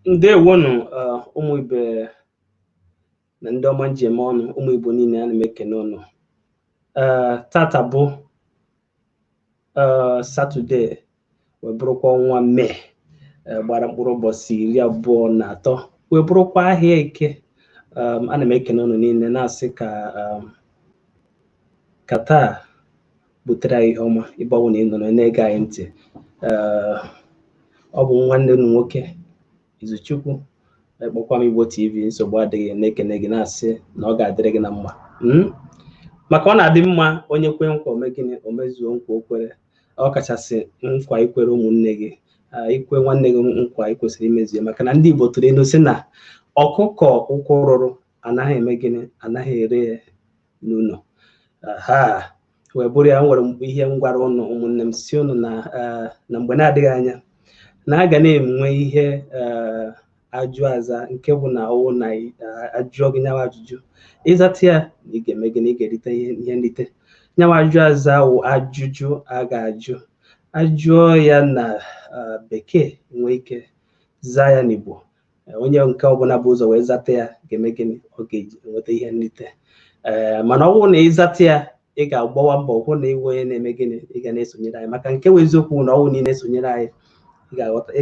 Ndewonu ụmụ ibe na ndị ọma njem ọnụ, ụmụ Igbo niile ana m ekene unu. Tata bụ Satọde wee bụrụkwa ọnwa Mee, gbara mkpụrụ ụbọchị 23 wee bụrụkwa ahịa Eke. Ana m ekene unu niile na-asị ka taa butere anyị ihe ọma ịgbanwe na ịnọ na-ege anyị ntị. Ọ bụ nwanne unu nwoke Izuchukwu kpọkwa m Igbo TV, nsogbu adịghị, na-ekene gị na-asị na ọ ga-adịrị gị na mma. Maka ọ na-adị mma onye kwe nkwa ome gịnị, o mezuo nkwa o kwere. Ọ kachasị nkwa ikwere ụmụnne gị, ikwe nwanne gị nkwa ikwesịrị imezu ya, maka na ndị Igbo tụrụ ilu sị na ọkụkọ ụkwụ rụrụ anaghị eme gịnị, anaghị ere n'ụlọ. Wee bụrụ ya, nwere ihe ngwara ụnụ ụmụnne m, si ụnụ na mgbe na-adịghị anya na a ga na-enwe ihe ajụ aza, nke bụ na ọwụ na ajụọ gị nyawa ajụjụ, ịzata ya na ị ga-eme gị na ị ga-erite ihe nrite. Nyawa ajụ aza wụ ajụjụ a ga-ajụ, ajụọ ya na bekee nwee ike zaa ya n'Igbo. Onye nke ọbụla bụ ụzọ wee zata ya ga-eme gịnị, ọ ga-enweta ihe nrite. Mana ọ bụrụ na ịzata ya, ị ga-agbawa mbọ hụ na iwe onye na-eme gịnị, ị ga na-esonyere anyị, maka nke bụ eziokwu na ọwụ na ị na-esonyere anyị, ị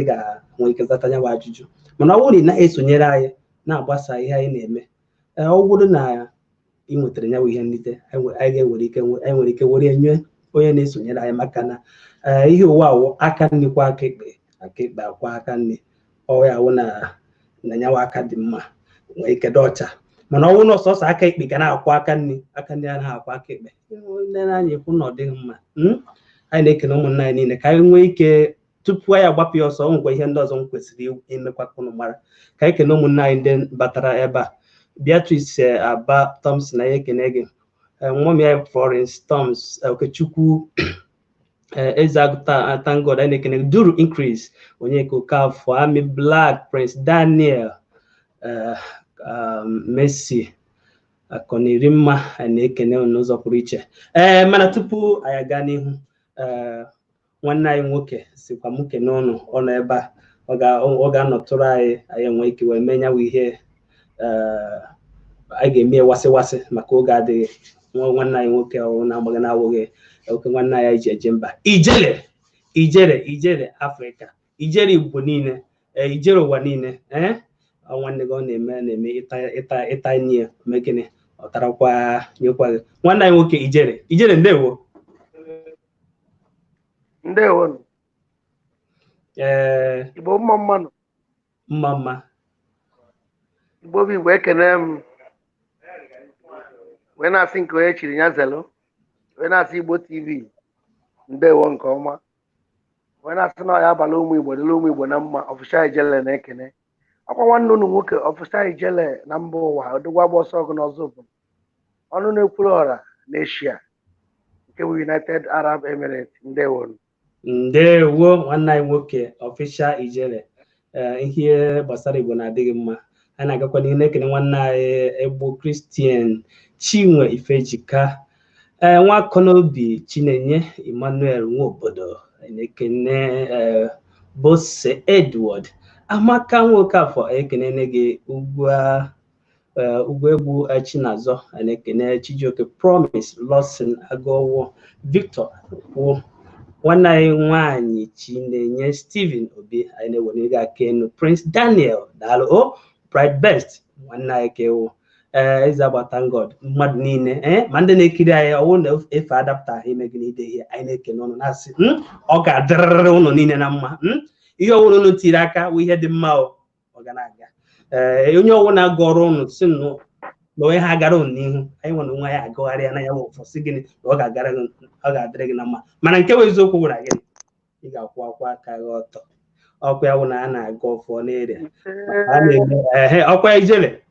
ga-enwe ike zata ya bụ ajụjụ. Mana ọ bụrụ na ị na-esonyere anyị na-agbasa ihe anyị na-eme, ọ bụrụ na ị nwetara ya bụ ihe nrite, anyị nwere ike were nye onye na-esonyere anyị, maka na ihe ụwa awụ aka nri kwa aka ekpe, aka ekpe akwa aka nri. Ọ ya wụ na nyawa aka dị mma, nwee ike dị ọcha. Mana ọ bụrụ na ọsọsọ aka ekpe ga na-akwa aka nri anaghị akwa aka ekpe, anyị ekwu na ọ dịghị mma. Anyị na-ekene ụmụnna anyị niile ka anyị nwee ike, tupu anyị agbapụ ya ọsọ, nwekwa ihe ndị ọzọ m kwesịrị imekwa ka unu mara. Ka anyị kene ụmụnna anyị ndị batara ebe a: Beatrice Aba Thompson, na ya ekene gị. Nwomia Florence Toms, Okechukwu Ezeagụta, thank God, anyị na-ekene gị. Duru Increase, Onyeka Okafọ, Ami Black, Prince Daniel, Messi Akọnirimma, anyị na-ekene unu n'ụzọ pụrụ iche. Mana tupu anyị aga n'ihu, nwanne anyị nwoke sikwa m kene ụnụ, ọ nọ ebe a, ọ ga-anọtụrụ anyị enwe ike wee mee nyawa ihe anyị ga-eme wasị maka oge adịghị. Nwanne anyị nwoke ọrụ na-agbaga na-awụghị oke nwanne anyị ji eje mba. Ijere Afrịka, ijere Igbo niile, ijere ụwa niile. Nwanne gị ọ na-eme ịta nye ome gịnị, ọ tarakwa nyekwa gị. Nwanne anyị nwoke Ijere, ndewo. Ndewo. Igbo mma. Igbo bụ Igbo, ekene m wee na-asị nke onye chiri ya zelo, wee na-asị Igbo TV ndewo nke ọma, wee na-asị na ọ ya abalị ụmụ Igbo dịla ụmụ Igbo na mma. Ọfịsha Ijele na-ekene ọkwa nwanne unu nwoke Ọfịsha Ijele na mba ụwa, odogwa gba ọsọ ọgụ n'ọzọ bụ ọnụ na-ekwuru ọra n'Eshia, nke bụ United Arab Emirates. Ndewo nwanne anyị nwoke Ọfịsha Ijele. Ihe gbasara Igbo na-adịghị mma, a na-agakwa n'ihe na-ekene nwanne anyị Egbo Christian Chinwe Ifejika, Nwakonobi Chinenye Emmanuel Nwobodo, na-ekene Bose Edward Amaka Nwokafọ, ekene gị ugwu egwu Chinazọ, na-ekene Chijioke Promise Lawson Agụwo, Victor nwanne anyị nwanyị Chinenye Stephen Obi, anyị na-ewere gị aka enu. Prince Daniel Dalo, Pride Best, nwanne anyị kewo eze agbata God, mmadụ niile ma ndị na-ekiri anyị, ọwụ na efe adapta ime gị n'ide ihe, anyị na-ekene ọnụ na-asị ọ ga-adịrịrị ụnụ niile na mma. Ihe ọwụrụ unu tiri aka wụ ihe dị mma, ọ ga na-aga. Onye ọwụ na-agụ ọrụ ụnụ si na onye ha gara ụnụ n'ihu, anyị nwere nwa ya agụgharịa na ya wụ ụfọsị gịnị na ọ ga-adịrị gị na mma. Mana nke bụ eziokwu bụ na gịnị, ị ga-akwụ akwa aka gị ọtọ. Ọkwa ya wụ na a na-aga ọfọ n'ere ọkwa Ijele,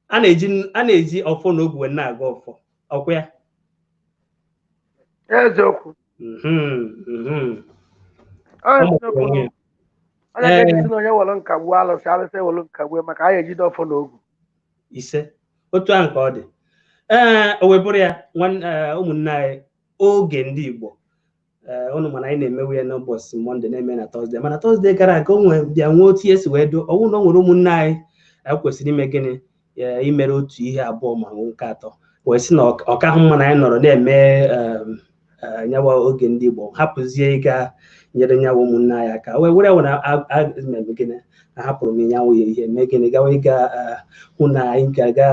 a na-eji ọfọ na ogwe na-aga ọfọ, ọkwa ya eziokwu. Onye were nkagbu alụsị were nkagbu, maka anyị ejide ọfọ na ogwu ise otu ahụ ka ọ dị. o webụrụ ya ụmụnne anyị oge ndị Igbo ụnụ mana anyị na-emewe ya n'ụbọchị Mọnde na-eme na Tọzdee, mana Tọzdee gara aga bịa nwee otu esi wee do ọnwụ na o nwere ụmụnne anyị kwesịrị ime gịnị imere otu ihe abụọ ma nke atọ wee sị na ọka hụ mma na anyị nọrọ na-eme nyawa oge ndị Igbo hapụzie ịga nyere nyawa ụmụnne anyị aka wee were na gịnị ahapụrụ m nyawa ihe mee gịnị gawa ịga hụ na anyị ga-aga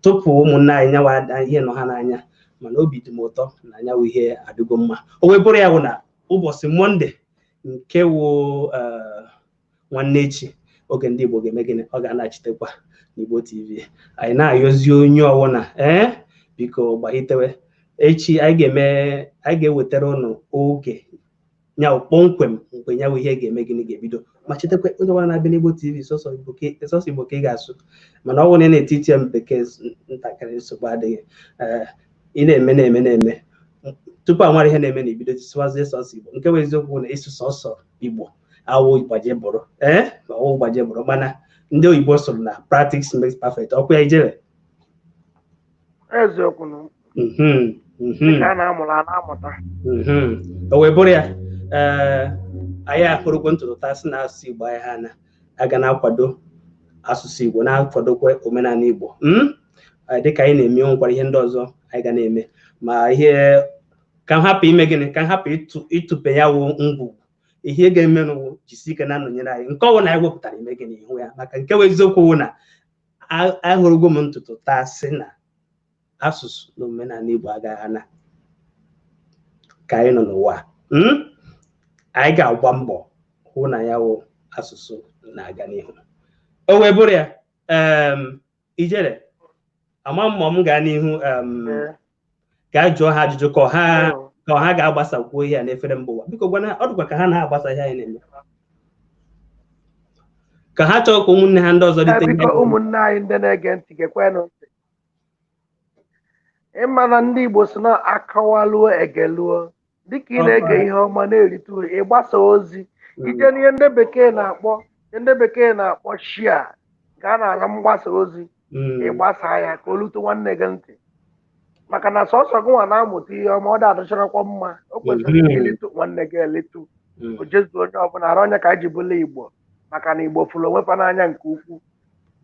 tupu ụmụnne anyị nyawa ihe nọ ha n'anya, mana obi dị m ụtọ na nyawa ihe adịgo mma. O wee bụrụ ya bụ na ụbọchị Mọnde nke wụ nwanne echi oge ndị Igbo ga-eme gịnị ọ ga-anachitekwa n'Igbo TV. Anyị na-ayọzi onye ọwụna biko gbahitewe echi anyị ga-ewetara ụnụ oge nyawu kpọmkwem mgbe nyawu ihe ga-eme gịnị ga-ebido, ma chetakwa onye ọbụla na-abịa n'Igbo TV sọsọ Igbo ka ị ga-asụ, mana ọ bụrụ na ị na-etiti m bekee ntakịrị nsogbu adịghị. Ị na-eme tupu amara ihe na-eme na ibido sụwazie sọsọ Igbo, nke bụ eziokwu na ịsụ sọsọ Igbo awụ gbaje bụrụ ọwụ gbaje bụrụ, mana ndị oyibo sụrụ na practice makes perfect. Ọkwa ya ijere eziokwu o wee bụrụ ya anyị ahụrụkwa ntụtụta sị na asụsụ Igbo anyị ha aga na-akwado asụsụ Igbo na-akwadokwa omenala Igbo dịka anyị na-eme nwekwara ihe ndị ọzọ anyị ga na-eme, ma ihe ka m hapụ ime gịnị ka m hapụ ịtụpe ya wụ ngwugwu ihe ga-eme n'ụwụ jisi ike na-anọnyere anyị nke ọwụ na anyị wepụtara ime gịnị ihu ya, maka nke wee eziokwu wụ na ahụrụgo m ntụtụ taa sị na asụsụ na omenala Igbo agaghị ana ka anyị nọ n'ụwa anyị ga-agba mbọ hụ na ya wụ asụsụ na-aga n'ihu. O wee bụrụ ya ijere ama mmụọ m gaa n'ihu gaa jụọ ha ajụjụ ka ọha ga-agbasakwuo ihe a n'efere mba ụwa. Biko gwana ọ dịkwa ka ha na-agbasa ihe anyị na-eme ka ha chọọ ka ụmụnne ha ndị ọzọ dịte biko ụmụnne anyị ndị na-ege ntị gekwenụ ntị, ịma na ndị Igbo si na akawaluo egeluo, dịka ị na-ege ihe ọma na-erite uru ịgbasa ozi ije n'ihe ndị bekee na-akpọ shia gaa n'ala mgbasa ozi ịgbasa ya ka o lute nwanne gị ntị, maka na sọsọ gị nwa na-amụta ihe ọma ọ da-adịcharakwa mma, o kwesịrị ịletu nwanne gị eletu o jezuo onye ọbụla ara onye ka anyị ji bụla Igbo, maka na Igbo fụrụ onwe fa n'anya nke ukwuu.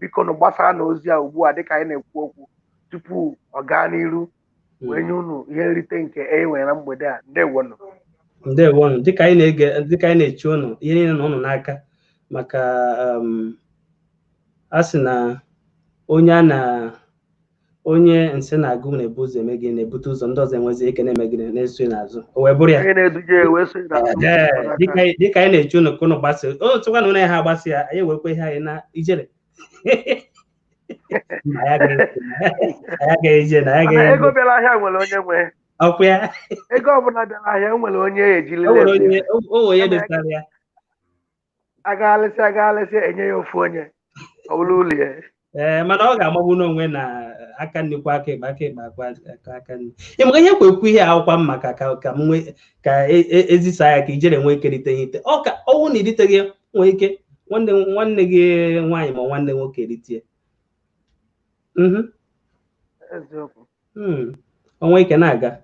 Biko na gbasaa na ozi a ugbu a dịka anyị na-ekwu okwu tupu ọ gaa n'iru wee nye unu ihe nrite nke e nwere na mgbede a. Ndewonụ dịka anyị na-eche ụnụ ihe niile na ụnụ n'aka, maka a sị na onye nsị na-agụ na-ebu ụzọ eme gị na-ebute ụzọ ndị ọzọ enwezi ike na-eme gị na-eso n'azụ. O wee bụrụ ya dịka anyị na-eche ụnụ ka ụnụ gbasa tụkwa na ụnụ ya ha agbasa ya anyị wekwa ihe anyị na ijere ego bịara ahịa nwere onye nwe ọkwa ya ego ọbụla bịara ahịa nwere onye ejilile agaghalịsị enye ya ofu onye ọbụla ụlọ ya. Mana ọ ga-amagbu n'onwe na aka nnukwu aka ịkpa aka nri. Ịmaka ihe kwekwu ihe akwụkwa mma ka ezisa ya ka ijere nwee ike rite ihe ite ọwụ na irite gị nwee ike nwanne gị nwaanyị ma nwanne nwoke ritie onwe ike na-aga.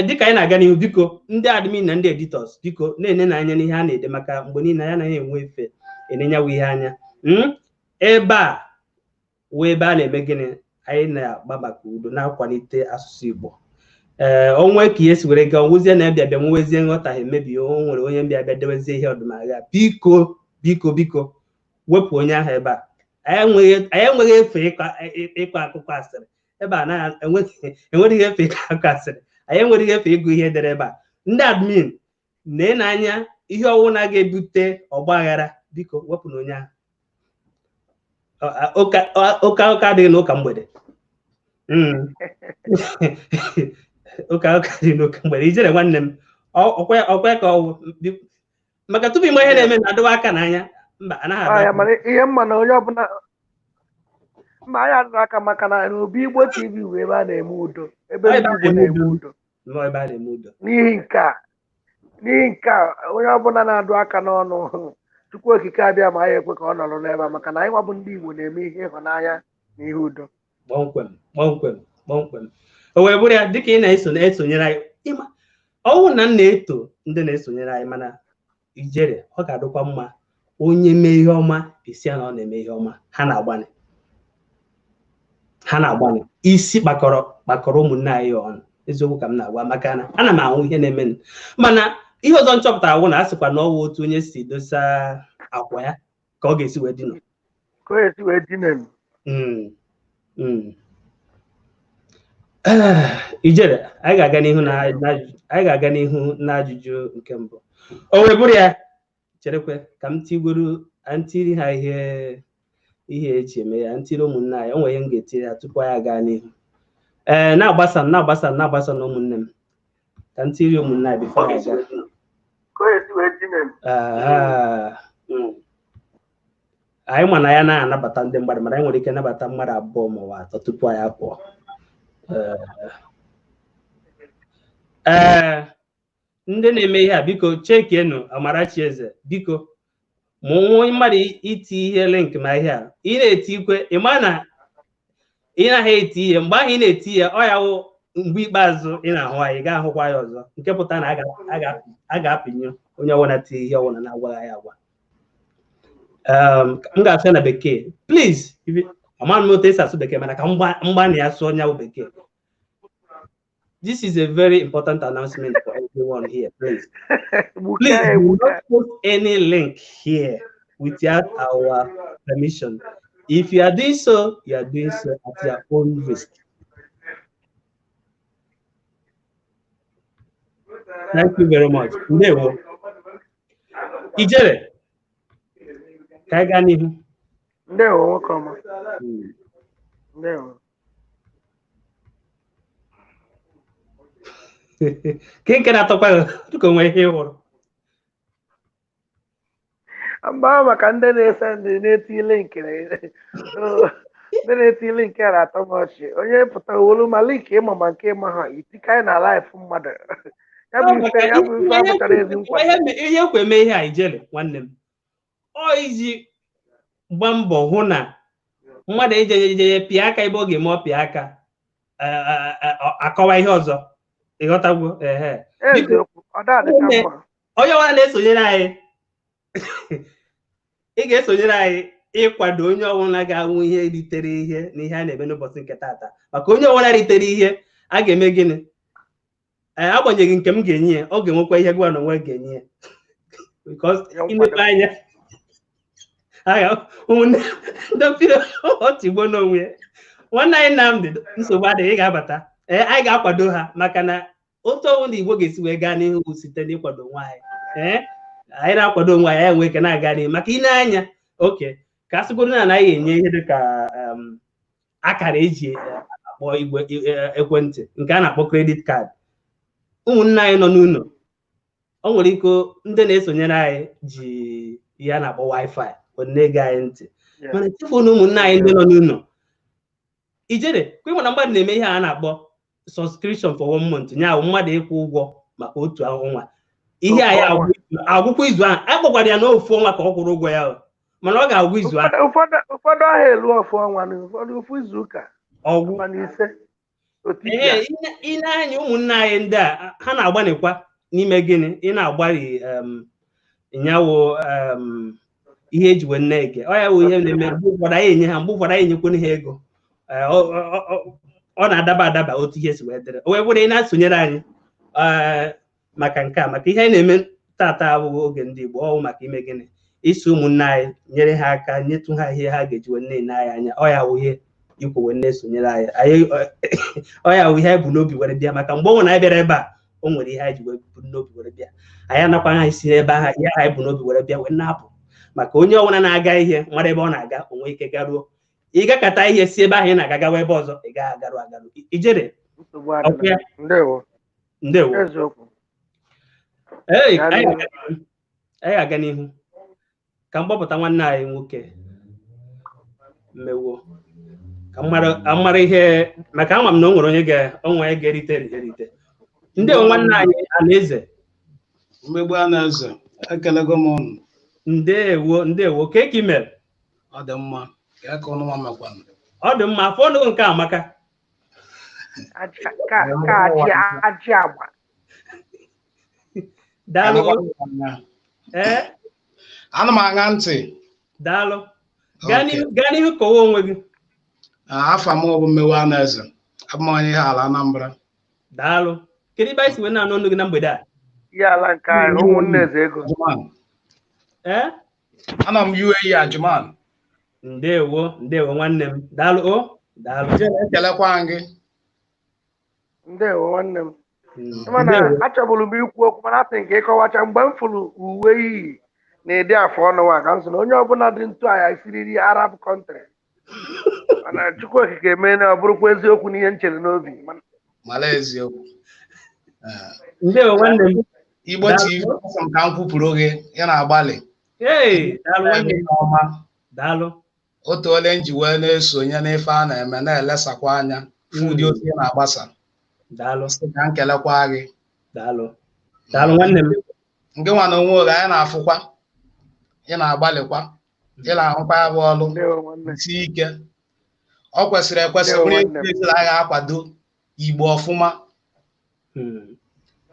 Dịka anyị na-aga n'ihu, biko ndị admin na ndị editors biko na-ene n'anya n'ihe a na-ede, maka mgbe niile ya anaghị enwe efe enenyawa ihe anya. Ebe a wee ebe a na-eme gịnị anyị na-agba maka udo na-akwalite asụsụ Igbo. Onwe ka ihe si were gaa nwụzie na bịa nwewezie nghọtahie mebie o nwere onye bịa dewezie ihe ọdụmagha, biko wepụ onye ahụ ebe a. Anyị enweghị efe ịkọ akụkọ asịrị ebe a, enweghị ihe efe ịkọ akụkọ asịrị, anyị enweghị ihe efe ịgụ ihe edere ebe a. Ndị admin na-anya ihe ọwụna ga-ebute ọgbaghara, biko wepụ na onye ahụ. Ụka adịghị n'ụka mgbede ụka adịghị n'ụka mgbede. Ijere nwanne m ọkwa ka ọwụ maka tupu ime ihe na-eme na-adọwa aka n'anya mba anaghị ihe mma na onye ọbụla mba anyị adịghị aka, maka na n'obi Igbo TV wee ebe a na-eme udo, ebe ndị Igbo na-eme udo. N'ihi nke a onye ọbụla na-adụ aka n'ọnụ Chukwu okike abịa ma anyị ekwe ka ọ nọrọ n'ebe a, maka na anyị nwabụ ndị Igbo na-eme ihe ịhụnanya n'ihe udo. Kpọmkwem. O wee bụrụ ya dịka ị na-esonyere anyị ịma ọnwụ na m na-eto ndị na-esonyere anyị mana ijere ọ ga-adịkwa mma onye mee ihe ọma isi ya na ọ na-eme ihe ọma ha na-agbanị isi kpakọrọ ụmụnne anyị ọnụ eziokwu ka m na-agwa maka na ana m ahụ ihe na-eme mana ihe ọzọ nchọpụtara bụ na a sịkwa na ọwụ otu onye si dosa akwa ya ka ọ ga-esi wee dino ijere anyị ga-aga n'ihu n'ajụjụ nke mbụ o wee bụrụ ya cherekwe ka m tigoro antiri ha ihe eji eme ya ntiri ụmụnne anyị o nwere ihe m ga-etiri ya tupu anyị aga n'ihu na-agbasa na ụmụnne m ka m tiri ụmụnne anyị bifo aga anyị ma na ya na-anabata ndị mmadụ mana anyị nwere ike nabata mmadụ abụọ ma ọ bụ atọ tupu anyị apụọ ndị na-eme ihe a biko chekienu Amarachi Eze biko ma onwe mmadụ iti ihe link na ihe a ị na-eti ikwe ịma na ị naghị eti ihe mgbe ahụ ị na-eti ya ọ ya wụ mgbe ikpeazụ ị na-ahụ anyị ga-ahụkwa ya ọzọ nke pụta na a ga-apịnye onye ọbụla ti ihe ọbụla na-agwaghị ya agwa m ga-asụ na bekee please amaghị m otu esi asụ bekee mana ka mgbanị ya sụọ onye bekee. This is a very important announcement for everyone here, please. Please do not put any link here without our permission. If you are doing so, you are doing so at your own risk. Thank you very much. Ndewo. Ijere. Ka ga n'ihu. Ndewo nwoke ọma. Ndewo. Nke na-atọkwa ka onwe ihe hụrụ mba maka ndị na-ese ndị na-eti link na-atọ m ọchị onye pụtara olu ma link ịma ma nke ịma ha itika anyị na life mmadụ ya bụ ife apụtara ezi nkwa ihe kwe eme ihe a ijele nwanne m ọ iji gba mbọ hụ na mmadụ ejejeje pịa aka ebe ọ ga-eme ọ pịa aka akọwa ihe ọzọ ịghọtagwo onye ọbụla na-esonyere anyị ị ga-esonyere anyị ịkwado onye ọbụla ga-anwụ ihe ritere ihe n'ihe a na-eme n'ụbọchị nke taata maka onye ọbụla ritere ihe a ga-eme gịnị agbanyeghị nke m ga-enye ya ọ ga-enwekwa ihe gwa na onwe ga-enye ya because imepe anya ụmụnne otigbo n'onwe nwanne anyị Nnamdị nsogbu adịghị ị ga-abata anyị ga-akwado ha maka na otu ọnwụ Igbo ga-esi wee gaa n'ihu site n'ịkwado onwe anyị anyị na-akwado onwe anyị nwee ike na-aga n'ihu maka ile anya oke ka a sịgoro na anaghị enye ihe dị ka akara eji akpọ igwe ekwentị nke a na-akpọ kredit kaadị ụmụnne anyị nọ n'ụlọ o nwere ike ndị na-esonyere anyị ji ihe a na-akpọ wifi na-ege anyị ntị mana chefu na ụmụnne anyị ndị nọ n'ụlọ ijere kwa ịma na mmadụ na-eme ihe a na-akpọ subscription for 1 month nya mmadụ ịkwụ ụgwọ maka otu ọnwa ihe anyị agwụkwọ izu ahụ akpọkwara ya n'ofu ọnwa ka ọ kwụrụ ụgwọ ya mana ọ ga-agwụ izu ahụ ụfọdụ ahụ elu ofu ọnwa na ụfọdụ ofu izu ụka ọgwụ ị na-anya ụmụnne anyị ndị a ha na-agbanịkwa n'ime gịnị ị na-agbari nyawo ihe eji wee na-ege ọ ya wụ ihe na-eme mgbe ụfọdụ anyị enye ha mgbe ụfọdụ anyị enyekwana ha ego ọ na-adaba otu ihe si wee dịrị o wee bụrụ ị na-asonyere anyị maka nke a maka ihe anyị na-eme tata abụghị oge ndị Igbo ọwụ maka ime gịnị isi ụmụnne anyị nyere ha aka nyetụ ha ihe ha ga-eji wee na-ene anyị anya ọ ya wụ ihe ikwu wee na-esonyere anyị ọ ya wụ ihe anyị bụ n'obi were bịa maka mgbe ọ nwere anyị bịara ebe a o nwere ihe anyị ji wee bụ n'obi were bịa anyị anakwa ha isi ebe ahụ ihe anyị bụ n'obi were bịa wee na-apụ maka onye ọbụla na-aga ihe mara ebe ọ na-aga onwe ike garuo ị gakọta ihe si ebe ahụ ị na-aga gawa ebe ọzọ ị gaghị agarụ ijere ndewo anyị ga-aga n'ihu ka mgbapụta nwanne anyị nwoke mmewo ka mara ihe maka ama m na o nwere onye ga-erite ndewo nwanne anyị Anaeze mmegbu Anaeze ekelego m ụnụ ndewo ka eke mere ọ dị mma ka aka ọnụ nwa makwanụ ọ dị mma afọ ọnụ nke amaka Ajị agba. daalụ ana m aṅa ntị daalụ gaa n'ihu kọwa onwe gị afa m bụ Mmewe Anaeze abụ m onye ihe ala Anambra daalụ kedu ebe anyị si wee na-anụ ọnụ gị na mgbede a Ihe ala nke anyị ụmụnne eze ego ana m UAE Ajuman ndewo nwanne m daalụ daalụ ekelekwa gị ndewo nwanne m mana achọbụrụ m ikwu okwu mana asị nke ịkọwacha mgbe m fụrụ uwe iyi na-ede afọ ọnụ nwa ka m sị na onye ọbụla dị ntụ anya siriri Arab country mana Chukwu okike mee na ọ bụrụkwa eziokwu n'ihe nchere n'obi mara eziokwu ndewo nwanne m Igbo TV ka m kwupụrụ gị ị na-agbalị ọma daalụ otu ole nji wee na-esonye n'ife a na-eme na-elesakwa anya ụdị otu ị na-agbasa daalụ ka m kelekwa gị daalụ nwanne m nke nwa na onwe oge anyị na-afụkwa ị na-agbalịkwa ị na-ahụkwa ya bụ ọlụ si ike ọ kwesịrị ekwesị bụrụ ezila agha akwado Igbo ọfụma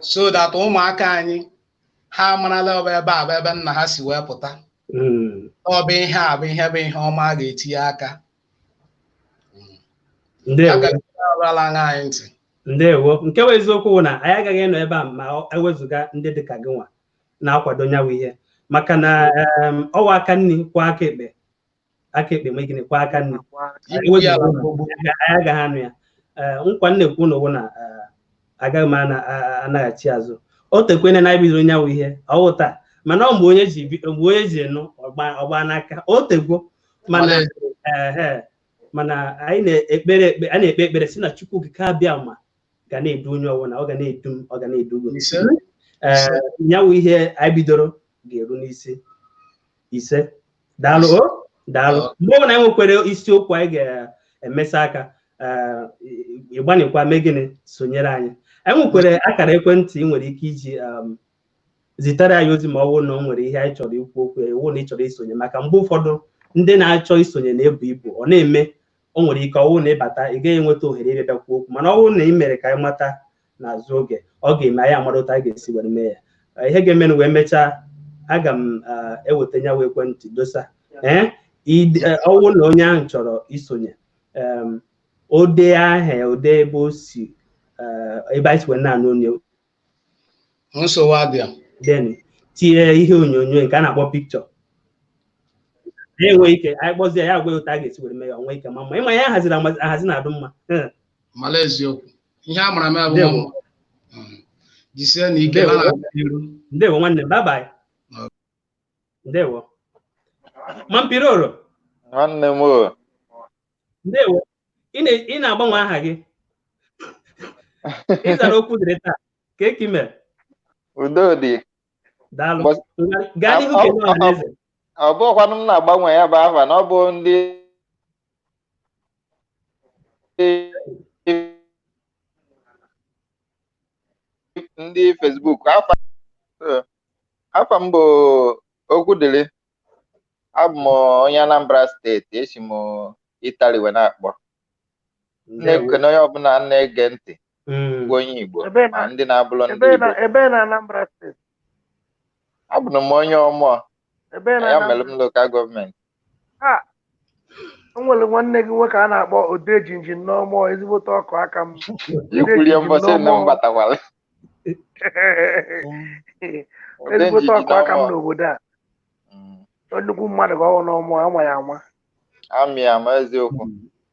so that ụmụaka anyị ha amarala ọba ebe a bụ ebe nna ha si wee pụta ọ bụ ihe a bụ ihe ọma a ga-etinye aka anyị ntị ndewo nke bụ eziokwu bụ na anyị agaghị ịnọ ebe a ma ewezụga ndị dịka gị nwa na-akwado nyawa ihe maka na ọwa aka nri kwa aka ekpe ma gịnị kwa aka nri anyị agaghị anụ ya nkwa nnekwu na ụwụ na agaghị m anaghachi azụ o tekwene na ibidoro nyawa ihe ọwụ taa mana ọ mgbe onye ji nụ ọgba n'aka o tegwo mana anyị na-ekpe ekpere si na Chukwu okike abịa ma ga na-edu onye ọbụla ọ ga na-edu m ọ ga na-edugo nyawa ihe anyị bidoro ga-eru n'isi ise daalụ mgbe ọbụla anyị nwekwere isiokwu anyị ga-emesa aka ịgbanịkwa mee gịnị sonyere anyị nwekwere akara ekwentị ị nwere ike iji zitere anyị ozi ma ọ bụrụ na o nwere ihe anyị chọrọ ikwu okwu ya iwu na ị chọrọ isonye maka mgbe ụfọdụ ndị na-achọ isonye na-ebu ibu ọ na-eme o nwere ike ọwụ na ịbata ị gaghị enweta ohere ịbịakwu okwu mana ọ bụrụ na ị mere ka anyị mata n'azụ oge ọ ga-eme anyị amarụta a ga-esi were mee ya ihe ga-eme wee mechaa aga m eweta nyawa ekwentị dosa ọ bụrụ na onye ahụ chọrọ isonye ode aha ode ebe o si ebe anyị si wee na-anụ onye nsogbu adịa then tinye ihe onyonyo nke a na-akpọ pikchọ enwe ike anyị kpọzie ya agwa otu a ga-esi were mee ya onwe ike ma ịma ya haziri ahazi na-adụ mma mara eziokwu ihe a mara m bụ jisie na ike ndewo nwanne m bye ndewo mampiroro nwanne m ndewo ị na-agbanwe aha gị ịzara okwu dịrị taa ka eki mere udo dị daalụ gaa n'ihu kedu ọhaneze ọ bụkwanụ m na-agbanwe ya bụ afa na ọ bụ ndị Facebook afa m bụ Okwudili abụ m onye Anambra steeti esi m Itali wee na-akpọ na-ekene onye ọbụla na-ege ntị bụ onye Igbo ma ndị na-abụrụ ndị Igbo ebe na Anambra steeti abụrụ m onye ọmụọ ya mere m lokal gọọmenti o nwere nwanne gị nwoke a na-akpọ Odejinji n'ọmụọ ezigbote ọkụ aka m ikwulie mbọsị na m batakwara ezigbote ọkụ aka m n'obodo a nnukwu mmadụ ka ọ n'ọmụọ ama ya ama amị ama eziokwu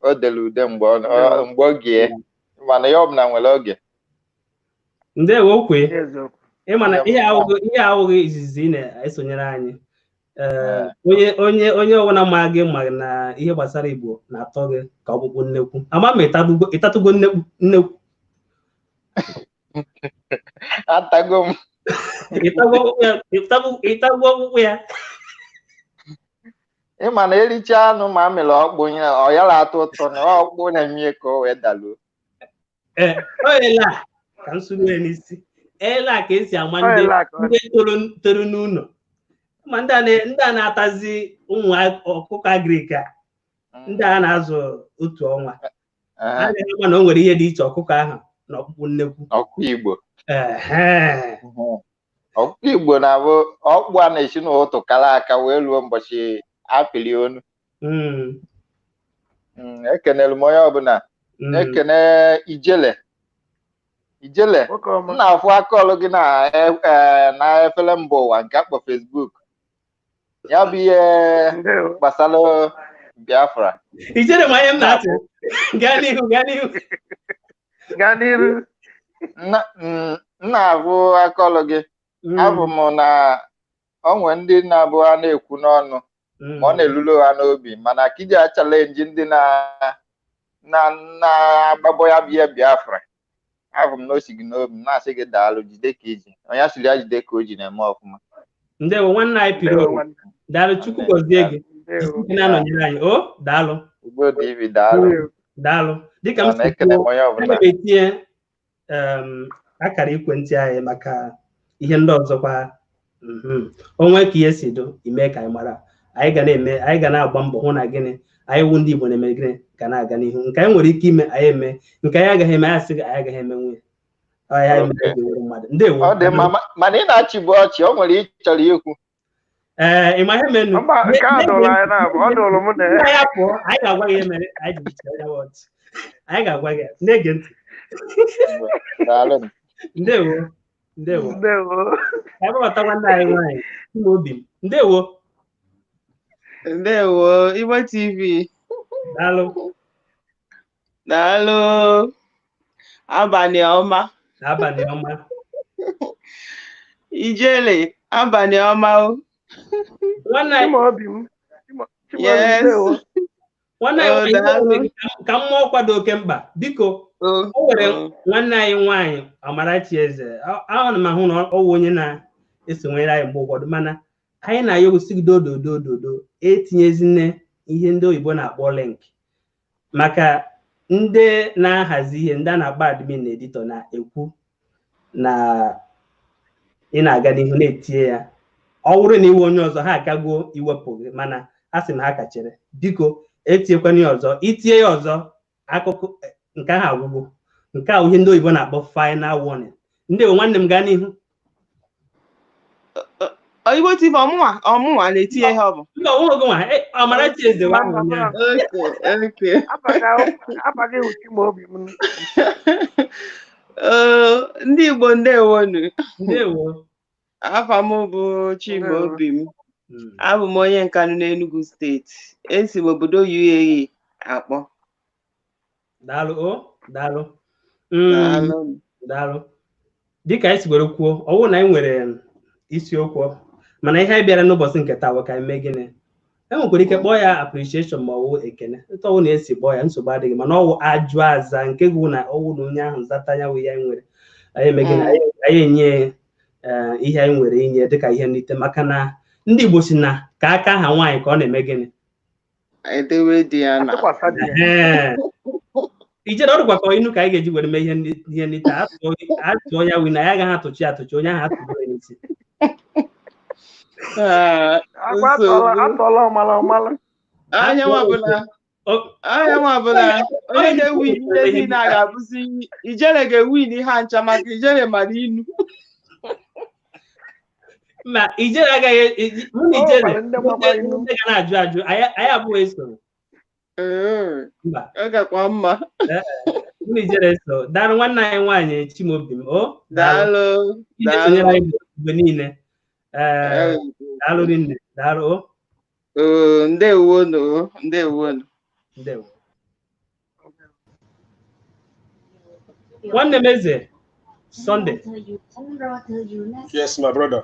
o dere ude mgbe oge mana ya ọbụla nwere oge ndewo okwe ịmana ihe awụghị izizi ị na-esonyere anyị onye ọbụla ma gị ma na ihe gbasara Igbo na-atọ gị ka ọkpụkpụ nnekwu ama ma ịtatugo nnekwu atago m ịtagwo ọkpụkpụ ya ịma na ericha anụ ma amịrị ọkpụ ọ yara atọ ụtọ na ọkpụ na-eme ka o wee daluo oyela ka m sụrụ ya n'isi ela ka esi ama ndị toro n'ụlọ ma ndị a na-atazi ụmụ ọkụkọ agrika ndị a na-azụ otu ọnwa a na-ekwu na o nwere ihe dị iche ọkụkọ ahụ na ọkpụkpụ nnekwu ọkụkọ Igbo ọkụkọ Igbo na-abụ ọkpụ a na-esi n'ụtụ kara aka wee ruo ụbọchị apịrị onu. Ekenere m onye ọbụla ekene Ijele m na-afụ aka ọlụ gị na efere mba ụwa nke akpọ Facebook ya bụ ihe gbasara Biafra. Ijele ma ihe m na-atụ gaa n'ihu na-abụ aka ọlụ gị abụ m na onwe ndị na-abụ ha na-ekwu n'ọnụ ma ọ na-elulu ha n'obi mana ka iji chalenji ndị na-agbabọ ya bụ ihe Biafra abụ m na o si gị n'obi na-asị gị daalụ jide ka iji onye asịrị ya jide ka o ji na-eme ọfụma. Ndewo nwanne anyị piri daalụ Chukwu gọzie gị na-anọnyere anyị daalụ Igbo TV daalụ dịka m si etinye akara ekwentị anyị maka ihe ndị ọzọkwa onwe ka ihe si do ime ka anyị mara anyị ga na-agba mbọ hụ na gịnị anyị wụ ndị Igbo na-eme gịnị ga na-aga n'ihu nke anyị nwere ike ime anyị eme nke anyị agaghị eme anyị asị anyị agaghị eme nwunye mmadụ. Ndewo ọ dị mma mana ị na-achịbụ ọchị o nwere ị chọrọ ikwu ị ma ihe menu anyị ga-apụ anyị ga-agwa gị ihe mere anyị ji anyị ga-agwa gị na-ege ntị. Ndewo anyị gbabata nwanne anyị nwaanyị Chimaobi m. Ndewo Igbo TV daalụ abalị ọma Ijele abalị ọma nwanne anyị ka mmụọ kwado oke mkpa biko o nwere nwanne anyị nwaanyị Amarachi Eze ahụ na ahụ na ọ wụ onye na-esonyere anyị mgbe ụfọdụ mana anyị na-ayọ osigide ododo etinyezine ihe ndị oyibo na-akpọ link maka ndị na-ahazi ihe ndị a na-akpọ admin na editọ na-ekwu na ị na-aga n'ihu na-etinye ya ọ bụrụ na iwe onye ọzọ ha akagbuo iwepụ gị mana a sị m ha kachere biko etinyekwana ya ọzọ itinye ya ọzọ akụkụ nke ahụ agwụgwụ nke a ihe ndị oyibo na-akpọ final warning. Ndị nwanne m gaa n'ihu. Igbo TV ọmụnwa na-etinye ihe ọ bụ Amarachi Eze ndị Igbo ndewonu. Ndewo afa m bụ Chimaobi m abụ m onye Nkanụ n'Enugu steeti esi m obodo UAE akpọ. Daalụ dịka anyị si were kwuo ọwụ na anyị nwere isiokwu mana ihe anyị bịara n'ụbọchị nke taa ka anyị mee gịnị enwekwara ike kpọọ ya appreciation ma ọwụ ekene ọwụ na-esi kpọọ ya nsogbu adịghị mana ọwụ ajụ aza nke gwụ na ọwụ na onye ahụ zata ya wụ ya nwere anyị eme gịnị anyị enye ihe anyị nwere inye dịka ihe nrite maka na ndị Igbo si na ka aka ha nwaanyị ka ọ na-eme gịnị ijere ọrụkwa ka inu ka anyị ga-eji were mee ihe nrite atụọ ya wi na ya agaghị atụchi onye ahụ atụrụ n'isi anya nwa ọbụla onye ga-ewin ihe niile a ga-abụzi Ijele ga-ewin ihe ncha maka Ijele mara inu ma Ijele agaghị mụ na Ijele ndị ga na-ajụ anyị abụghị esoro ọ gakwa mma mụ na Ijele so daalụ nwanne anyị nwaanyị Chimaobi m daalụ sonyere anyị mgbe niile daalụ rinne daalụ ndewonu nwanne m Eze Sunday. Yes, my brother.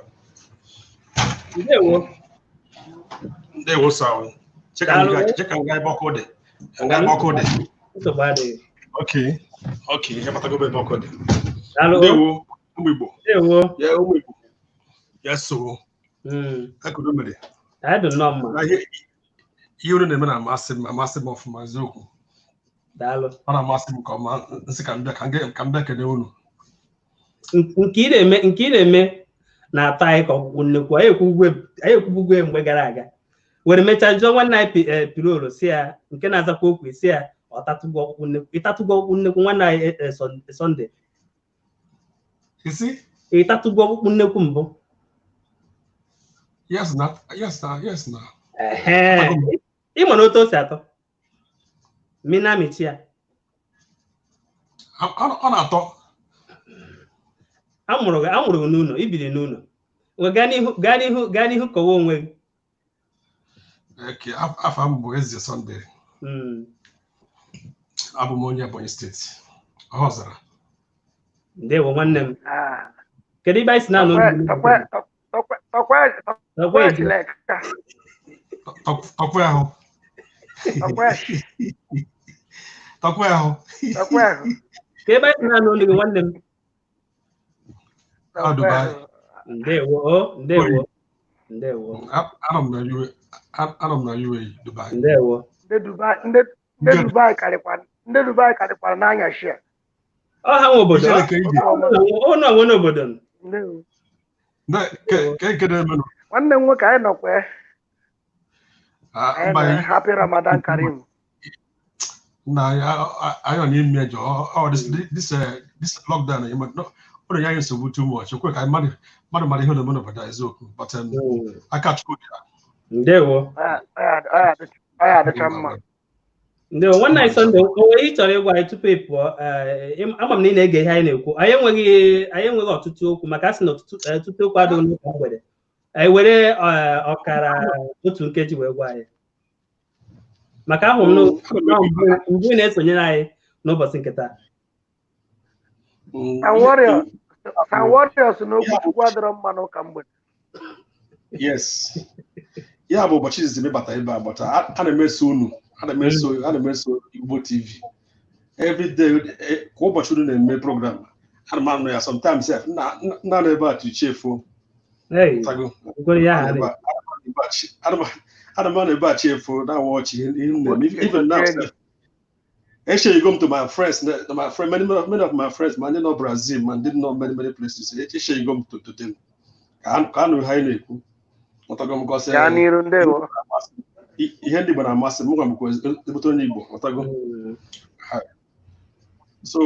Ndewo sir. Check and guy bokode. And guy bokode. So bad. Okay. He must go be bokode. Ndewo. Umigbo. Ndewo. Yeah, umigbo. Yes, so. I could do it. I don't know, man. You don't know I'm massive of my zoku. Dalo. Ana massive come come back and you. Nke na-eme na-ata anyị ka ọgwụgwụ nnekwu anyị ekwubugwe mgbe gara aga were mecha jụọ nwanne anyị piroro si ya nke na-azakwa okwu si ya ọtatụgo ọkpụkpụ nnekwu ịtatụgo ọkpụkpụ nnekwu nwanne anyị Sunday ịtatụgo ọkpụkpụ nnekwu mbụ yes na ịma na otu o si atọ mina michi ya ọ na-atọ amụrụ gị n'ụlọ ibiri n'ụlọ gaa n'ihu kọwa onwe gị afọ m bụ Eze Sunday abụ m onye Ebonyi steeti Ọhazara. Ndewo nwanne m kedu ibe anyị si na-anọ tọkwa ahụ ka ebe anyị si na-anọ olu gị nwanne m ndewo anọ m na UAE Dubai. Ndewo ndị Dubai karịkwara n'anya shia ha nwe obodo ọnụ n'obodo nwanne m nwoke anyị nọkwa happy Ramadan Karim na anyị n'ime ejọ this lockdown ọ na-enye anyị nsogbu too much okwe ka mmadụ mara ihe na-eme n'obodo eziokwu but aka chukwu dị ya. Ndewo adịcha mma. Ndewo nwanne anyị Sunday onwe ị chọrọ ịgwa anyị tupu ị pụọ ama m na ị na-ege ihe anyị na-ekwu anyị enweghị ọtụtụ okwu maka a sị na ọtụtụ okwu adịghị n'ụka mgbede anyị were ọkara otu nkeji wee gwa anyị maka ahụ m mbụ na-esonyere anyị n'ụbọchị nke taa. San Warriors n'okwu Chukwu adịrọ mma n'ụka mgbede. Yes. Ya bụ ụbọchị izizi mebata ebe a bọta a na-emeso unu a na-emeso Igbo TV every day kwa ụbọchị unu na-eme program ana m anụ ya sometimes na ebe a tuchefu ana m anụ ebe a chefu na watch even now actually you go to my friends many of my friends man in Brazil man didn't know many places actually you go to them ka anụ ha na-ekwu ihe ndị Igbo na-amasị m gwa m kwa ezigbote onye Igbo ọtago so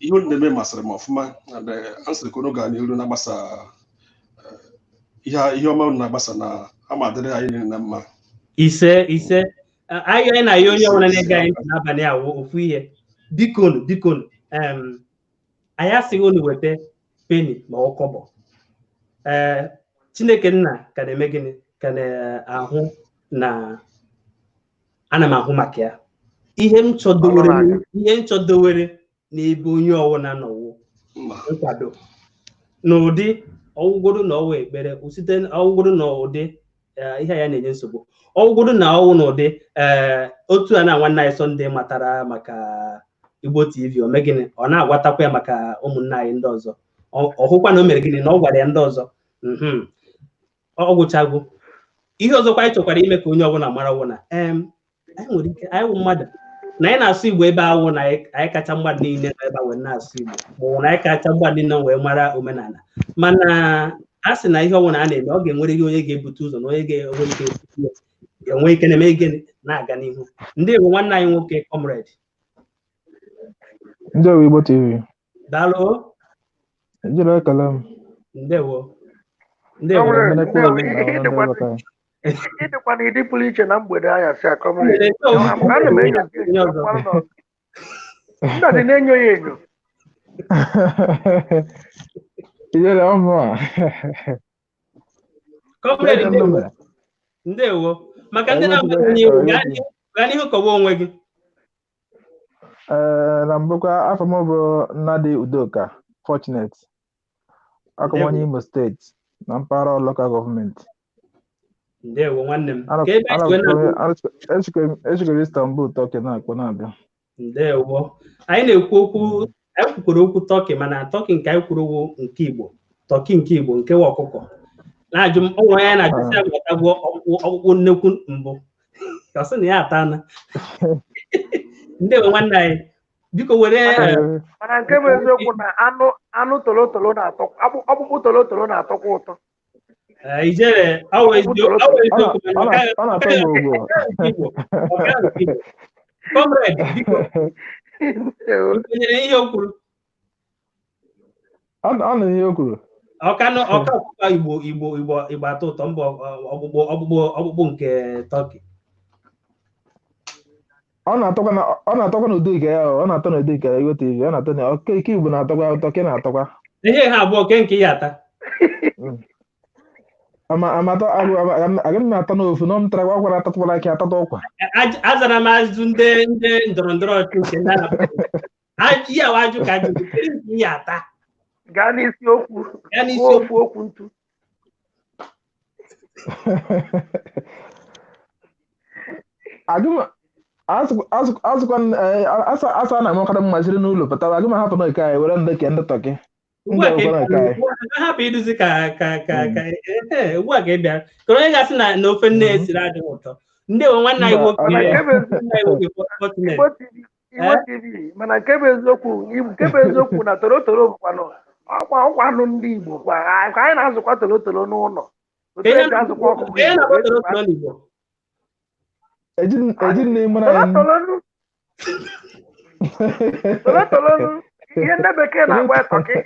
ihe unu na-eme masịrị m ọfụma ansịrị ka unu gaa n'ihu na-agbasa ihe ọma unu na-agbasa na ama adịrị anyị niile na mma. Ise anyị na-ayọ onye ọbụla na-ege anyị n'abalị a ofu ihe bikonu anyị asịghị unu weta peni ma ọ kọbọ Chineke nna ka na-eme gịnị ka na-ahụ na ana m ahụ maka ya ihe m chọdowere n'ebe onye ọwụna nọwụ nkwado n'ụdị ọwụgodo na ọwụ ekpere site ọwụgodo na ụdị ihe ya na-enye nsogbu ọwụgodo na ọwụ na ụdị otu a na nwanne anyị Sunday matara maka Igbo TV o mee gịnị ọ na-agwatakwa ya maka ụmụnne anyị ndị ọzọ ọhụkwa na o mere gịnị na ọ gwara ya ndị ọzọ ọ gwụchago ihe ọzọkwa anyị chọkwara ime ka onye ọbụla mara ọwụ na anyị nwere ike anyị wụ mmadụ na anyị na-asụ Igbo ebe awụ na anyị kacha mmadụ niile na ebe wee na-asụ Igbo maọbụ na anyị kacha mmadụ niile wee mara omenala mana a sị na ihe ọbụla a na-eme ọ ga-enwere gị onye ga-ebute ụzọ na onye ga-enwe ike na-eme gịnị na-aga n'ihu. Ndewo nwanne anyị nwoke comrade. Ndewo Igbo TV. Daalụ. Ejiro ekele m. Ndewo. Ịdịkwa na ịdị pụrụ iche na mgbede anya si akọmere ndị na-enyo ya enyo ijere ọmụ a ndewo maka ndị na-agba n'ihu gaa n'ihu kọwa onwe gị. Na mbụkwa afọ m bụ Nnadi Udoka Fortunate akọmanye Imo steeti na mpaghara local gọọmenti. Ndewo nwanne m. Echikere Istanbul Turkey na-akpọ na-abịa. Ndewo. Anyị na-ekwu okwu anyị kwukwara okwu Turkey mana Turkey nke anyị kwuru nke Igbo Turkey nke Igbo nke wa ọkụkọ na-ajụ m ọnwa ya na-ajụsị agwatagwo ọkpụkpụ nnekwu mbụ ka ọ sị na ya atana. Ndewo nwanne anyị biko were mana nke bụ eziokwu na anụ tolotolo na-atọ ọkpụkpụ tolotolo na-atọkwa ụtọ. Ijere, always do. Comrade, Igbo atọ ụtọ mbọ ọgbụgbụ nke Turkey. Ọ na-atọkwa n'ụdị nke ya, ọ na-atọ n'ụdị nke Igbo TV, ọ na-atọ na ike Igbo na-atọkwa ụtọ, ke na-atọkwa. Ihe ha abụọ ke nke ya ata. Agaghị m atọ n'ofu na m tara gwara atatụkwara aka atatọ ọkwa. Azara m azụ ndị ndọrọ ndọrọ ọchịchị ndị na-abụ ihe awajụ ka ajụ nke ya ata. Gaa n'isi okwu okwu ntu. Asa na amaka mmasịrị n'ụlọ pụtara agụ m hapụ n'oke anyị were ndị ke ndị Tọki. Hapụ iduzi ka ugbu a ka ị bịara ka onye gasị na ofe nne esiri adịghị ụtọ. Ndị nwe nwanne anyị nwoke Igbo TV mana nke bụ eziokwu na torotoro bụkwanụ ọkwa anụ ndị Igbo kwa anyị na-azụkwa torotoro n'ụlọ. Torotoro ihe ndị bekee na-akpọ Tọki.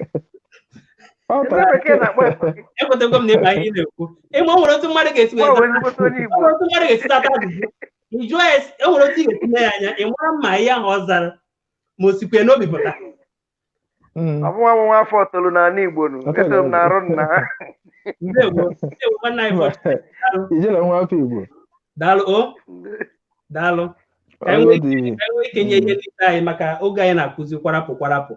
Ekwetego m na ịba ihe na-ekwu. Ịma o nwere otu mmadụ ga-esi tata ajụjụ. Ijụọ ya, e nwere otu ị ga-etinye ya anya, ị mara mma ihe ahụ ọ zara ma o sikwe n'obi pụta. Ọmụma m afọ tolu n'ala Igbo nụ, eso m na-arụ nna ha. Ndewo nwanne anyị Ijele nwa afọ Igbo. Daalụ o. Daalụ. Ka enwe ike nye ihe ndị anyị maka oge anyị na-akụzi kwarapụ.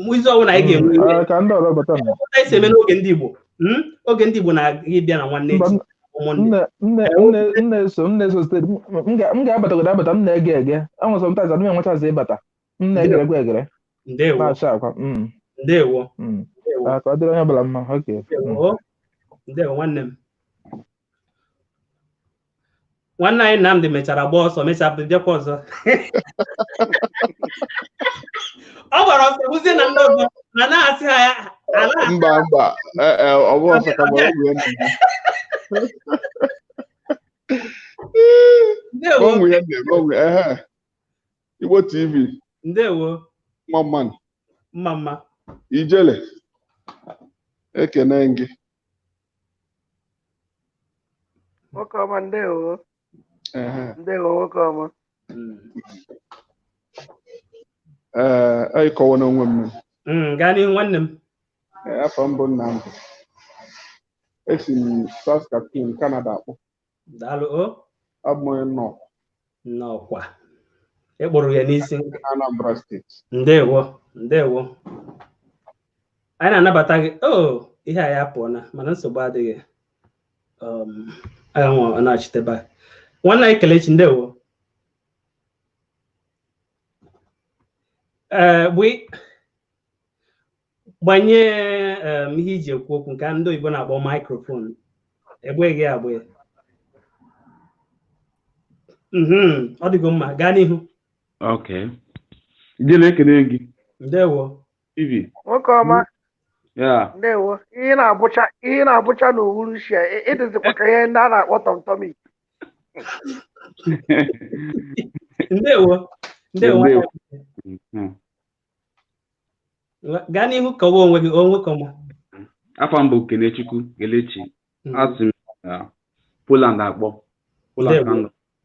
Izu ọbụla anyị ga-enwe ka ndị ọzọ bata na isi eme n'oge ndị Igbo. Oge ndị Igbo na-abịa na nwanne echi. Nne eso steeti m ga-abatagodo abata m na-ege ege enwe sometimes adịm enwechazi ịbata m na-egere egere na-acha akwa ndewo ka ọ dịrị onye ọbụla mma. Ndewo nwanne m. Nwanne anyị Nnamdị mechara gba ọsọ mechaa bịakwa ọzọ. Ọ gbara ọsọ bụzie na ndị ọzọ na na-asị ha ya mba ọ bụ ọsọ ka gbara ogwe Igbo TV. Ndewo. Mma. Ijele. Ekene gị. Nwoke ọma ndewo. Ndewo nwoke ọma. Ịkọwa n'onwe m. Gaa n'ihu nwanne m. Afọ mbụ Nnamdị. Esi m Saskatoon, Canada akpọ. Daalụ o. Abụ m onye Nnọkwa. Ekpọrọ ya n'isi. Anambra steeti. Ndewo. Anyị na-anabata gị. Ihe a ya pụọna mana nsogbu adịghị. Agha nwa na-achịteba. Nwanne anyị Kelechi ndewo. Gbanye ihe iji ekwu okwu nke ndị oyibo na-akpọ microphone. Egbeghị agbe. Ọ dịgo mma, gaa n'ihu. Okay. Ijele ekene gị. Ndewo. TV. Nwoke ọma. Ya. Ndewo. Ihe na-abụcha n'uhuruchi a, ịdịzikwa ka ihe ndị a na-akpọ tọmtọmik. Ndewo. Gaa n'ihu kọwa onwe gị nwoke ọma. Afọ mbụ Kenechukwu Kelechi. Asị m Poland akpọ.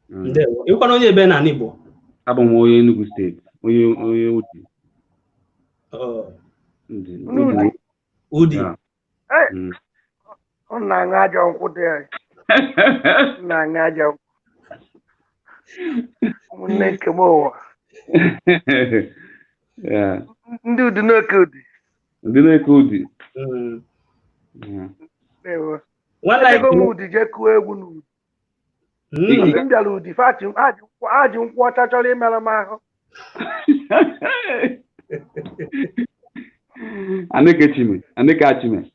Ndewo. Ịkwana onye ebe na Igbo? Abụ m onye Enugu steeti, onye Udi. Udi. Ọ na-aṅụ ajọ nkwụ dị anyị. Na-aṅụ ajọ nkwụ. Ụmụnne nke m ụwa. Ndị Udi n'oke Udi. Ndewo. Ego m Udi jee kụọ egwu n'Udi. Mgbe m bịara Udi, ha ji nkwụ ọcha chọrọ imerụ m ahụ. Aneke Achime.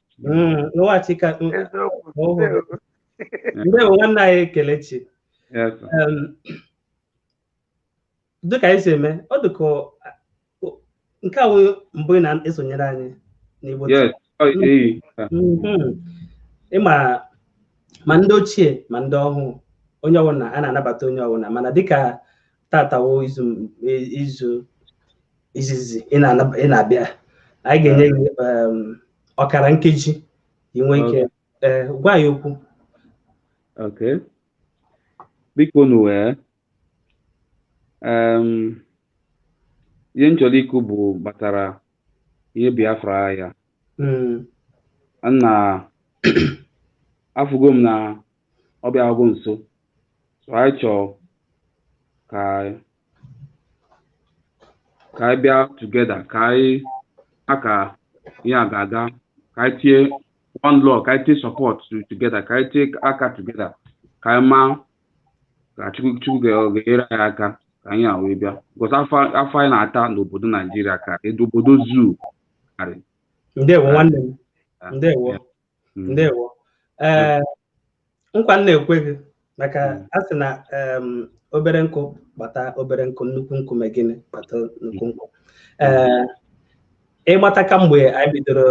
Ndewo nwanne anyị Kelechi. Dịka anyị si eme, ọ dịka nke a mbụ na-esonyere anyị n'Igbo. ịma ma ndị ochie ma ndị ọhụụ onye ọbụla a na-anabata onye ọbụla mana dịka tatawo izu izizi ị na-abịa anyị ga-enye gị ọkara nkeji inwe ike gwa ya okwu. Okay. Biko nu ihe nchọrọ ikwu bụ batara ihe Biafra ya. Nna afụgo m na ọbịa agwụ nso. So anyị chọọ ka anyị bịa together, ka anyị aka ihe a ga-aga, ka anyị tie one law, ka anyị tie support together, ka anyị tie aka together, ka anyị maa ka Chukwu ga-enyere anyị aka ka anyị a wee bịa. Because afọ anyị na-ata n'obodo Naijiria ka obodo zoo karị. Ndewo nwanne m. Ndewo. Nkwa m na-ekwe gị maka a sị na obere nkụ gbata obere nkụ, nnukwu nkume gịnị gbata nnukwu nkụ. Ịgbata ka mgbe anyị bidoro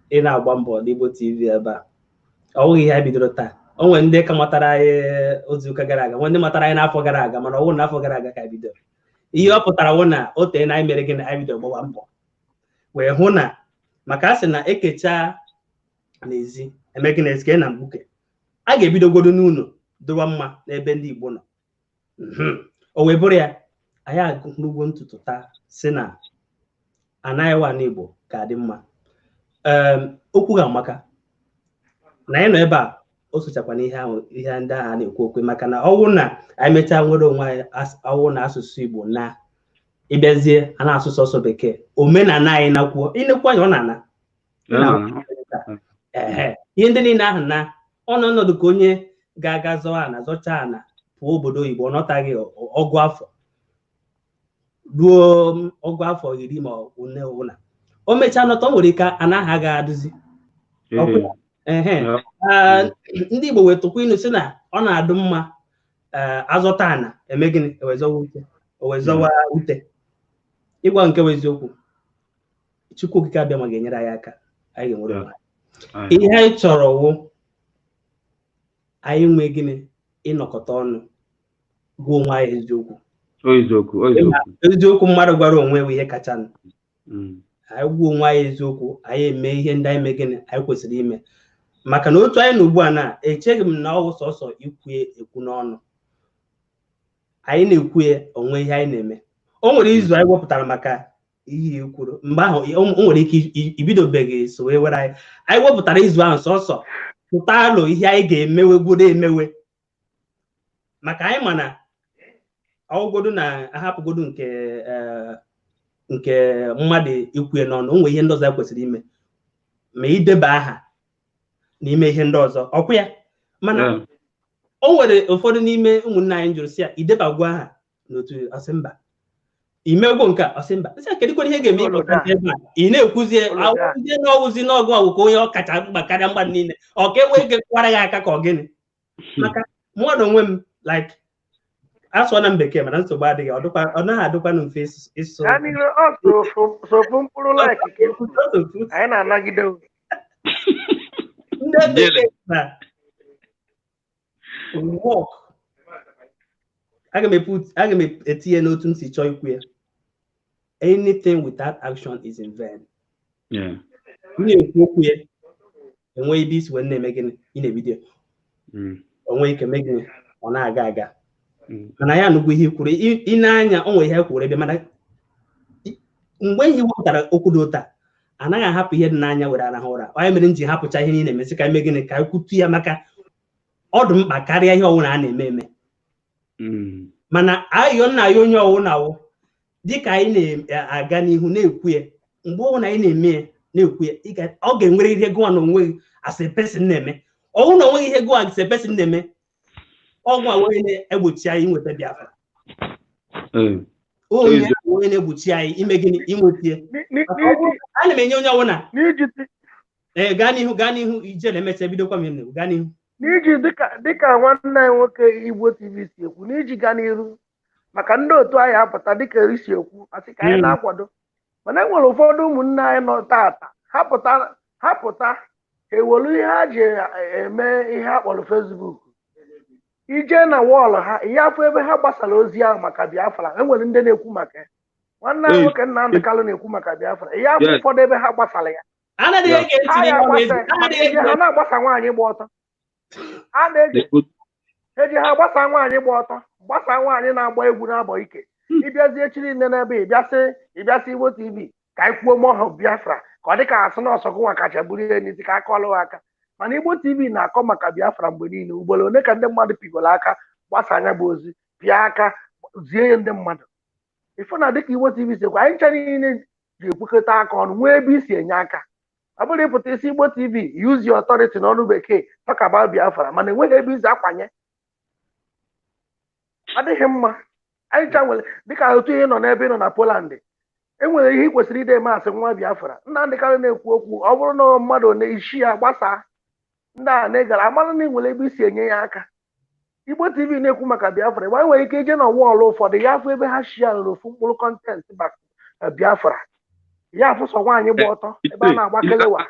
ị na-agba mbọ n'Igbo TV ebe a, ọ bụghị ihe anyị bidoro taa. O nwere ndị ka matara anyị otu ụka gara aga, nwere ndị matara anyị n'afọ gara aga, mana ọ bụrụ n'afọ gara aga ka anyị bidoro. Ihe ọ pụtara wụ na o tee na anyị mere gịnị, anyị bidoro gbawa mbọ wee hụ na maka a sị na ekecha n'ezi eme gịnị esike na mkpuke, a ga-ebidogodo n'ụlọ dowa mma n'ebe ndị Igbo nọ. O wee bụrụ ya anyị agụgbo ntutu taa si na anaghị wa n'Igbo ka dị mma. Okwu ga-amaka na anyị nọ ebe a o sochakwa na ihe ndị agha na-ekwu okwu, maka na ọwụ na anyị mechaa nwere onwe anyị, ọwụ na asụsụ Igbo na ịbịazie a na-asụ sọsọ bekee, omenala anyị nakwuo ịnekwu anya ọ na-ana ihe ndị niile ahụ na ọnọdụ ka onye ga-aga zọọ ana zọcha ana pụọ obodo oyibo ọ nọtaghị ọgụ afọ ruo ọgụ afọ 10 ma one ọbụla o mechaa nọta, o nwere ike anaghị aga adụzi. Ndị Igbo wee tụkwa inu si na ọ na-adụ mma azọta ana eme gịnị ewezọwa ute. Ịgwa nke eziokwu, Chukwu okike abịa ma ga-enyere anyị aka, anyị ga-enwere onwe anyị. Ihe anyị chọrọ wụ anyị nwee gịnị ịnọkọta ọnụ gwa onwe anyị eziokwu. Mmadụ gwara onwe bụ ihe kacha nụ. Anyị gwa onwe anyị eziokwu, anyị eme ihe ndị anyị mee gịnị anyị kwesịrị ime, maka na otu anyị na ugbu a na-echeghị m na ọ bụ sọsọ ekwu n'ọnụ, anyị na-ekwu onwe ihe anyị na-eme. O nwere izu anyị wepụtara maka ihe ikwuru, mgbe ahụ o nwere ike ibidobeghị so wee were anyị wepụtara izu ahụ sọsọ pụta alụ ihe anyị ga-emewegodo emewe, maka anyị mana ọgwụgodo na ahapụgodo nke mmadụ ikwue n'ọnụ, o nwere ihe ndị ọzọ anyị kwesịrị ime ma ideba aha n'ime ihe ndị ọzọ ọkwa ya. Mana o nwere ụfọdụ n'ime ụmụnne anyị jụrụ si ya idebagwa aha n'otu ọsịmba imegwo nke ọsịmba kedụkwana ihe ga-eme ebe a ị na-ekwuzie awụzie n'ọwụzi n'ọgụ ọgụ ka onye ọ kacha mkpa karịa mmadụ niile ọ ka enwe ike kwara ya aka ka ọ gịnị. Maka mmadụ onwe m like asụọ na bekee mana nsogbu adịghị, ọ naghị adịkwanụ mfe ịsụ. Anyị na-anagide ndị bekee na work. Aga m etinye n'otu m si chọọ ikwu ya. Anything without action is in vain. M na-ekwu okwu ya enweghị ebe isi wee na-eme gịnị ị na-ebido onwe ike mee gịnị ọ na-aga aga, mana ya nụgwu ihe kwuru ị na-anya o nwere ihe kwuru ebe, mana mgbe ihe wepụtara okwu dị ụta anaghị ahapụ ihe dị n'anya were arahụ ụra. Onye mere m ji hapụcha ihe niile emesị ka eme gịnị ka anyị kwutu ya, maka ọ dị mkpa karịa ihe ọwụna a na-eme eme. Mana ayọ nna ya onye ọwụna awụ dịka anyị na-aga n'ihu na-ekwu ya, mgbe ọwụna anyị na-eme ya na-ekwu ya ọ ga-enwere ihe gụwa na onweghị as a person na-eme. Ọwụ na onweghị ihe gụwa as a person na-eme, ọgwụ onye na-egbochi anyị inweta Biafra. Onye na-egbochi anyị ime gịnị inweta ya. Ana m enye onye ọwụna gaa n'ihu ijele emecha bidokwa m enu gaa n'ihu. N'iji dịka nwanne anyị nwoke Igbo TV si ekwu, n'iji gaa n'iru maka ndị otu anyị apụta dịka eri si ekwu asị ka anyị na-akwado, mana e nwere ụfọdụ ụmụnne anyị nọ tata ha pụta ewelu ihe ha ji eme ihe a kpọrọ Facebook ije na wọọlụ ha ihe afọ ebe ha gbasara ozi ahụ maka Biafra enwere ndị na-ekwu maka ya nwanne anyị nwoke Nnamdi Kanu na-ekwu maka Biafra ihe afọ ụfọdụ ebe ha gbasara ya ha na-agbasa nwaanyị gba ọtọ eji ha gbasa nwaanyị gba ọtọ gbasa nwaanyị na-agba egwu na-abọ ike ịbịazie chiri nne n'ebe ịbịasị Igbo TV ka anyị kwuo mọhụ Biafra ka ọ dị ka asụ na ọsọgụ nwa kacha buru ihe n'isi ka aka ọlụ aka mana Igbo TV na-akọ maka Biafra mgbe niile ugboro ole ka ndị mmadụ pigoro aka gbasa anya bụ ozi pịa aka zie ndị mmadụ ife na dịka Igbo TV sikwa anyị ncha niile ji ekwekọta aka ọnụ nwee ebe isi enye aka ọ bụrụ ịpụta isi Igbo TV use your authority n'ọnụ bekee talk about Biafra mana enweghị ebe isi akwanye adịghị mma anyị ncha nwere dịka otu ihe nọ n'ebe ị nọ na Poland enwere ihe ị kwesịrị ide masị nwa Biafra Nnamdi Kanu na-ekwu okwu ọ bụrụ na mmadụ na-eshi ya gbasaa ndị a na-egara amara na nwere ebe isi enye ya aka Igbo TV na-ekwu maka Biafra ebe anyị nwere ike ije na wọọlụ ụfọdụ ya afọ ebe ha shia rụrụ ofu mkpụrụ kọntentị maka Biafra ya afụsọ nwaanyị gba ọtọ ebe a na-agba kelewa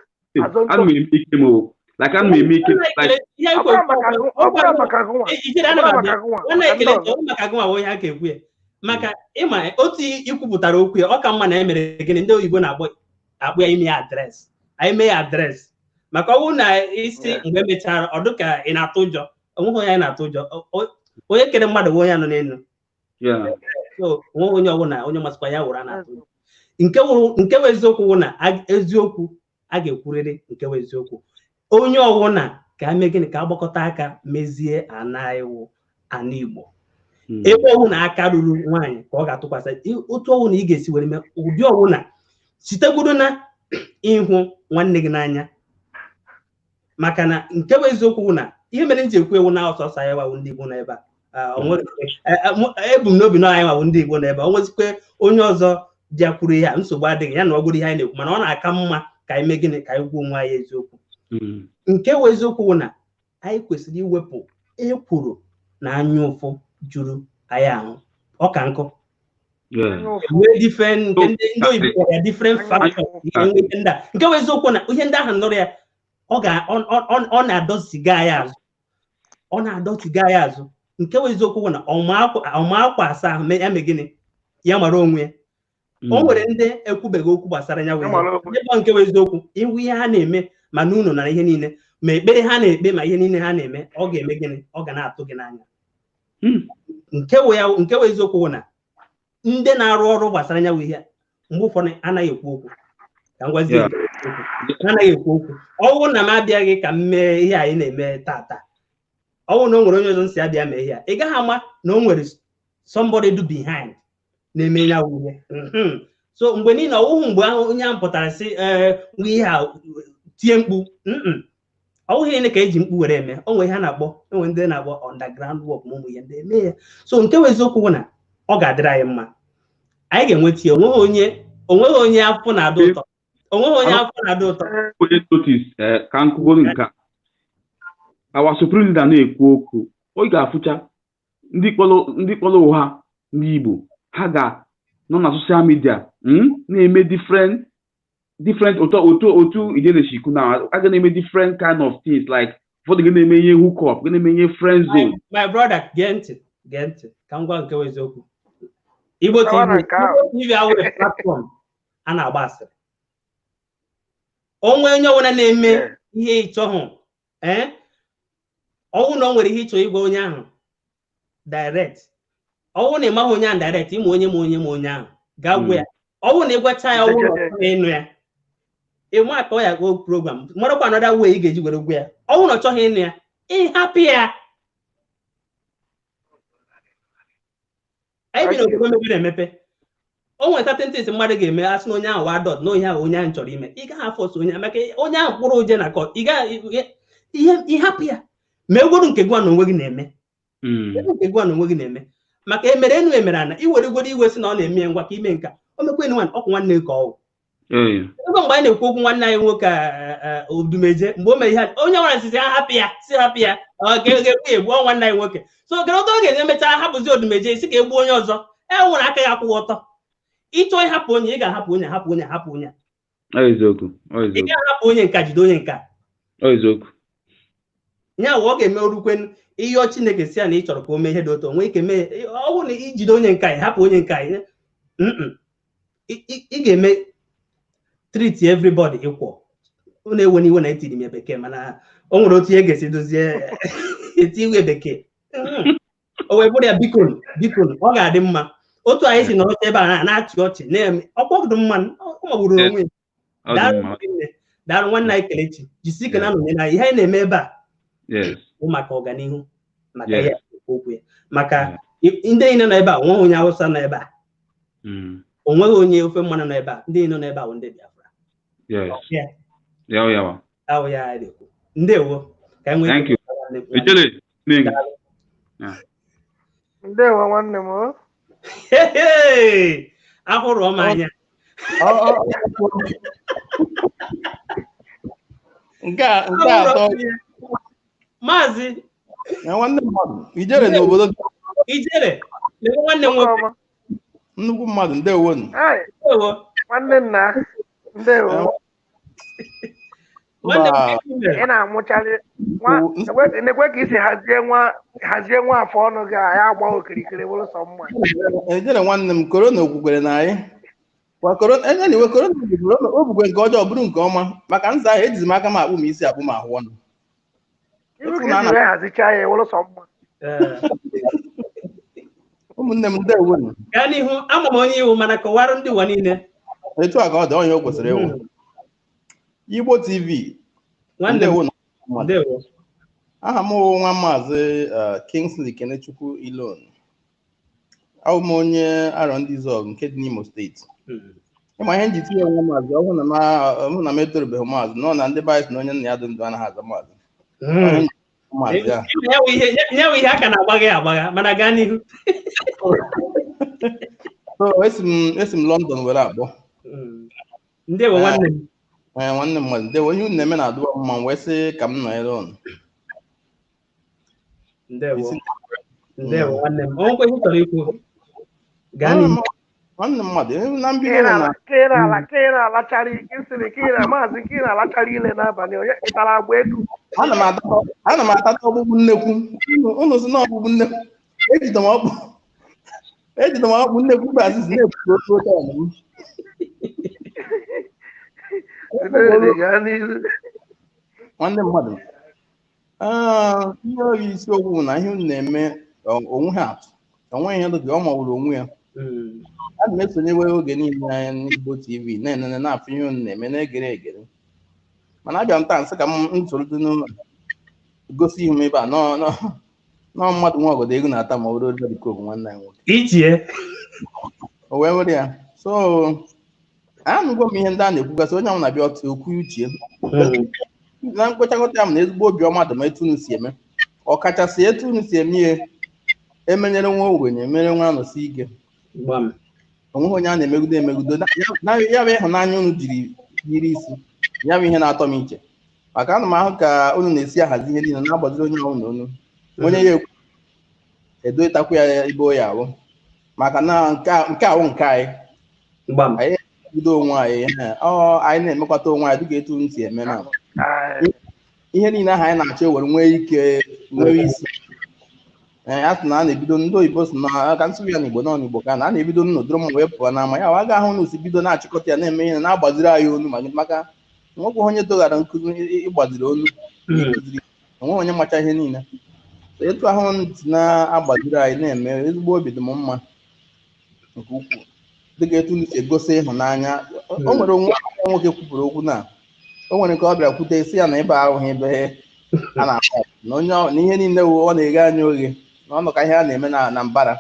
maka ịma otu ikwupụtara okwu ya ọ ka mma na emere gịnị ndị oyibo na-akpọ ya ime ya adreesị anyị mee ya adreesị maka ọ bụrụ na isi mgbe emechara ọ dịka ị na-atụ ụjọ onweghị onye anyị na-atụ ụjọ onye kere mmadụ bụ onye anọ n'elu onweghị onye ọbụla onye masịkwa ya wụrụ a na-atụ ụjọ nke bụ eziokwu wụ na eziokwu a ga-ekwurịrị nke bụ eziokwu onye ọbụla ka ame gịnị ka agbakọta aka mezie ana iwu ana Igbo ebe ọbụla aka ruru nwaanyị ka ọ ga-atụkwasị otu ọbụla ị ga-esi were mee ụdị ọbụla sitegodo na ịhụ nwanne gị n'anya maka na nke bụ eziokwu bụ na ihe mere nji ekwu ewu na ọsọsọ anyị wawu ndị Igbo n'ebe a ebu m n'obi na anyị wawu ndị Igbo n'ebe a o nwezikwe onye ọzọ bịakwuru ya nsogbu adịghị ya na ọ bụrụ ihe anyị na-ekwu mana ọ na-aka mma ka anyị mee gịnị ka anyị gwuo onwe anyị eziokwu nke bụ eziokwu bụ na anyị kwesịrị iwepụ ekworo na anya ụfụ juru anyị ahụ ọka nkụ nwee different ndị oyibo ya different factors nke bụ eziokwu na ihe ndị ahụ nụrụ ya ọ na-adọziga anyị azụ ọ na-adọziga anyị azụ nke bụ eziokwu bụ na ọmakwa asaa ahụ ya mee gịnị ya mara onwe ya o nwere ndị ekwubeghị okwu gbasara ya wee ebe nke bụ eziokwu iwu ihe ha na-eme ma n'ụlọ na ihe niile ma ekpere ha na-ekpe ma ihe niile ha na-eme ọ ga-eme gịnị ọ ga na-atụ gị n'anya nke bụ eziokwu bụ na ndị na-arụ ọrụ gbasara ya ihe mgbe ụfọdụ anaghị ekwu okwu ka ngwazi anaghị ekwu okwu ọ bụrụ na m abịaghị ka m mee ihe anyị na-eme tata ọ bụrụ na o nwere onye ọzọ nsị abịa mee ihe a ị gaghị ama na o nwere somebody do behind na-eme ya ihe so mgbe niile ọwụhụ mgbe ahụ onye ahụ pụtara sị nwe ihe a tie mkpu ọwụghị ihe ka eji mkpu were eme o nwere ihe a na-akpọ enwe ndị na-akpọ underground work ma ụmụ ihe ndị eme ya so nke bụ eziokwu bụ na ọ ga-adịrị anyị mma anyị ga-enweta onweghị onye afọ na-adị ụtọ onweghị onye afọ na-adị ụtọ ka nkụgoro nke awa supreme leader na-ekwu okwu ọ ga-afụcha ndị kpọrọ ụgha ndị Igbo ha ga-nọ na soshal midia na-eme different otu ijeleshikwu na a ga na-eme different kind of things like ụfọdụ ga na-eme ihe hook up ga na-eme ihe friend zone. My brother gee ntị ka m gwa nke eziokwu Igbo TV awụrụ platform a na-agba asịrị onwe onye ọbụla na-eme ihe ịchọhụ ọnwụ na o nwere ihe ịchọ ịgwa onye ahụ direct ọnwụ na ịmaghị onye ahụ direct ịma onye ahụ gaa gwa ya ọnwụ na ịgwacha ya ọnwụ na ịnụ ya ịma akọ ya go program marakwa another way ị ga-eji were gwa ya ọnwụ na ọ chọghị ịnụ ya ịhapụ ya anyị bi n'obodo mepere emepe o nwere certain things mmadụ ga-eme asị na onye ahụ wadot na onye ahụ onye ahụ chọrọ ime ị gaghị afọsụ onye maka onye ahụ kpụrụ uje na kọ ịhapụ ya ma egwuru nke gwa na onwe gị na-eme maka emere enu emere ana iwere gworo iwe si na ọ na-eme ngwa ka ime nka o mekwe nwan ọkụ nwanne ka ọwụ ebe mgbe anyị na-ekwu okwu nwanne anyị nwoke Odumeje mgbe o mere ihe onye nwere nsisi hapụ ya ọ ga-egbu egbu nwanne anyị nwoke so gara oge ọ ga-enye emechara hapụzi Odumeje isi ka egbu onye ọzọ nwere aka ya akwụghị ọtọ ịchọ ịhapụ onye ị ga-ahapụ onye ị ga-ahapụ onye nka jide onye nka eziokwu ya ọ ga-eme orukwe ihe Chineke si ya na ị chọrọ ka o mee ihe dị otu onwe ike mee ọ bụrụ na ijide onye nke anyị hapụ onye nke anyị ị ga-eme treat everybody equal ọ na-ewe n'iwe na etiri m bekee mana o nwere otu ihe ga-esi dozie eti iwe bekee o wee bụrụ ya biko ọ ga-adị mma otu anyị si nọrọta ebe a na-achị ọchị na-eme ọkpọdụ mma ọ magburu onwe daalụ nwanne anyị Kelechi jisi ike na anọnye na ihe anyị na-eme ebe a maka ọganihu maka ya okwu maka ndị niile nọ ebe a nweghị onye Hausa nọ ebe a o nweghị onye ofe mmanụ nọ ebe a ndị niile nọ ebe a bụ ndị Biafra ahụ ya dịkwu ndewo ka anyị nwee ndewo nwanne m ahụrụ ọma anya nke atọ Maazị nwanne mmadụ ijere n'obodo ijere nwanne nwoke nnukwu mmadụ ndewo nwanne nna ndewo ị na-amụcharị nekwe ka isi hazie nwa afọ ọnụ gị ya agba okirikiri bụrụ sọ mma ejere nwanne m korona okwukwere na anyị korona o bugwe nke ọjọọ bụrụ nke ọma maka nza ahụ ejizi m aka m akpụ m isi akpụ m ahụ ọnụ hazicha ya bụrụ sọ mma ụmụnne m ndewo gaa n'ihu ama m onye iwu mana kọwara ndị ụwa niile etu a ka ọ dị onye o kwesịrị ịwụ Igbo TV ndewo aha m nwa maazị Kingsley Kenechukwu Ilon abụ m onye arọ ndị Izọg nke dị n'Imo steeti ịma ihe nji tinye nwa maazị ọhụụ na m etorubeghị maazị nọ na ndị baịs na onye nna ya dị ndụ anaghị aza maazị ya ihe aka na-agbagha agbagha mana gaa n'ihu esi m London were akpọ ndewo nwanne m nwanne m mmadụ ndewo ihe unu na-eme na-adụba mma wee sị ka m nọ ebe ọnụ ndewo nwanne m ọ nkwe ihe chọrọ ikwu gaa n'ihu nwanne mmadụ na mbido na maazị nke na-alachara ile n'abalị onye ịtara agba ego ana m atata ọgbụgbụ nnekwu ụnụ si na ọgbụgbụ nnekwu ejide m ọkpụ nnekwu bụ azizi na-ekwu otu otu ọnụ m nwanne mmadụ ihe oyi isiokwu na ihe unu na-eme onwe ha atụ onweghị ihe dịka ọ magburu onwe ya a na m esonyewe oge niile anya n'Igbo TV na-enene na-afụ ihe unu na-eme na-egere egere mana abịa m taa nsị ka m soro dị n'ụlọ gosi ihu m ebe a nọ mmadụ nwa ọgọdọ ego na-ata ma were oriri dịka nwanne anyị nwoke ichie o wee were ya so anụgwo m ihe ndị a na-ekwugasị onye ahụ na-abịa otu okwu uche na mkpochakọta ya m na ezigbo obiọma dị ma etu unu si eme ọkachasị etu unu si eme ihe emenyere nwa ogbenye emere nwa anọsi ike onweghị onye a na-emegudo ya bụ ịhụnanya unu jiri yiri isi ya bụ ihe na-atọ m iche maka ana m ahụ ka unu na-esi ahazi ihe niile na-agbaziri onye ọhụrụ na onu onye ya ekwu edoitakwu ya ibe oyi ahụ maka na nke ahụ nke anyị bido onwe anyị anyị na-emekwata onwe anyị dịka etu unu si eme na ihe niile ahụ anyị na-achọ ewere nwee ike nwere isi a sị na a na-ebido ndị oyibo si na ka nsụ ya n'Igbo nọ n'Igbo ka a na-ebido n'ụdịrị m wee pụọ n'ama ya aga ahụ na osi bido na-achịkọta ya na-eme ihe na-agbaziri anyị onu maka nwekwa onye doghara nkụzi ịgbaziri onu onwe onye macha ihe niile etu ahụ na-agbaziri anyị na-eme ezigbo obi dị m mma nke ukwuu dịka etu unu si egosi ịhụnanya o nwere onwe nwoke kwupụrụ okwu na o nwere nke ọ bịara kwute isi ya na ebe ahụghị ebe a na-akpa na onye na ihe niile ọ na-eghe anya oghe na ọnụ ka ihe a na-eme na mbara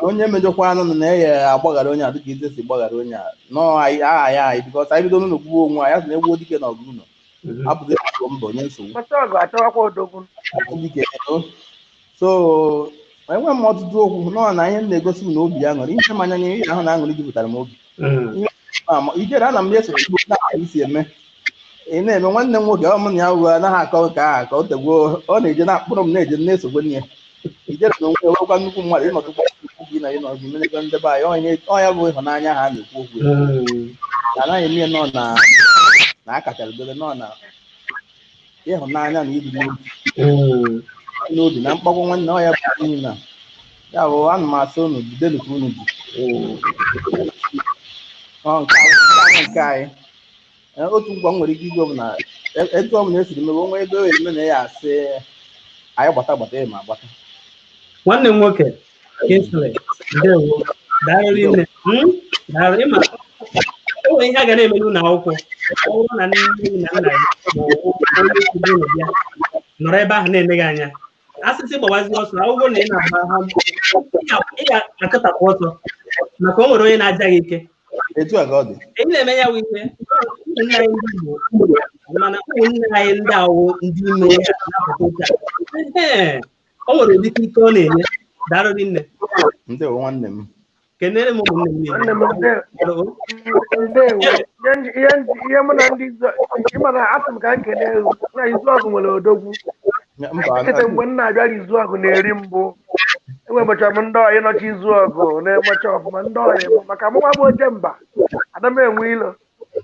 onye mejọkwa anụ na-eye agbaghara onye a dịka ite si gbaghara onye a nọọ aha ya anyị bikọs anyị bido n'ụlọ kwuo onwe anyị sị na egbuo dike na ọgụ ụlọ abụghị mbọ onye nsogbu so enwe m ọtụtụ okwu nọọ na ihe m na-egosi m na obi ya ṅụrụ ihe manya na ihe ahụ na aṅụrị jupụtara m obi ijere ana m eso igbo na isi eme ị na-eme nwanne m nwoke ọ mụ na ya ugwu anaghị akọ nke aha ka o tegwuo ọ na-eje na akpụrụ m na-eje na-esogwe nne ya ijere na onwe ewekwa nnukwu mmadụ ịnọdụkwa gị na ịnọdụ melego ndebe anyị ọnya bụ ịhụnanya ha na-ekwu okwu anaghị eme nọ na akachara dobe nọ na ịhụnanya na ịdị n'obi na mkpagwa nwanne ọ ya bụ niile ya bụ ana m asị unu jidenu ka unu ji nke anyị otu ngwa m nwere ike igwe bụ na etu ọ bụla esiri mebe onwe ebe eme na ya asị anyị gbata ma agbata nwanne m nwoke Kingsley ndewo daalụ nne daalụ ịma o nwere ihe a ga na-eme n'ụlọ akwụkwọ ọ bụrụ na nne na nna ya ma onye kuzi ụlọ bịa nọrọ ebe ahụ na-ene gị anya asịsị gbawazi ọsọ akwụkwọ na ị na-agba ha ị ga-akụtapụ ọsọ maka o nwere onye na-aja gị ike etu a ka ọ dị ị na-eme ya bụ ihe ụmụnne anyị ndị Igbo mana ụmụnne anyị ndị awụ ndị ime ya na-apụta o nwere ụdịka ike ọ na-enye daalụ nne ndewo nwanne m kenere m ụmụnne m ihe mụ na ndị ịmana asị m ka m kene na izu ọgụ nwere odogwu nkịta mgbe m na-abịara izu ọgụ na-eri mbụ enwebecha m ndị ọyị nọcha izu ọgụ na-emecha ọfụma ndị ọyị m maka mụnwa bụ oje mba ada m enwe ilo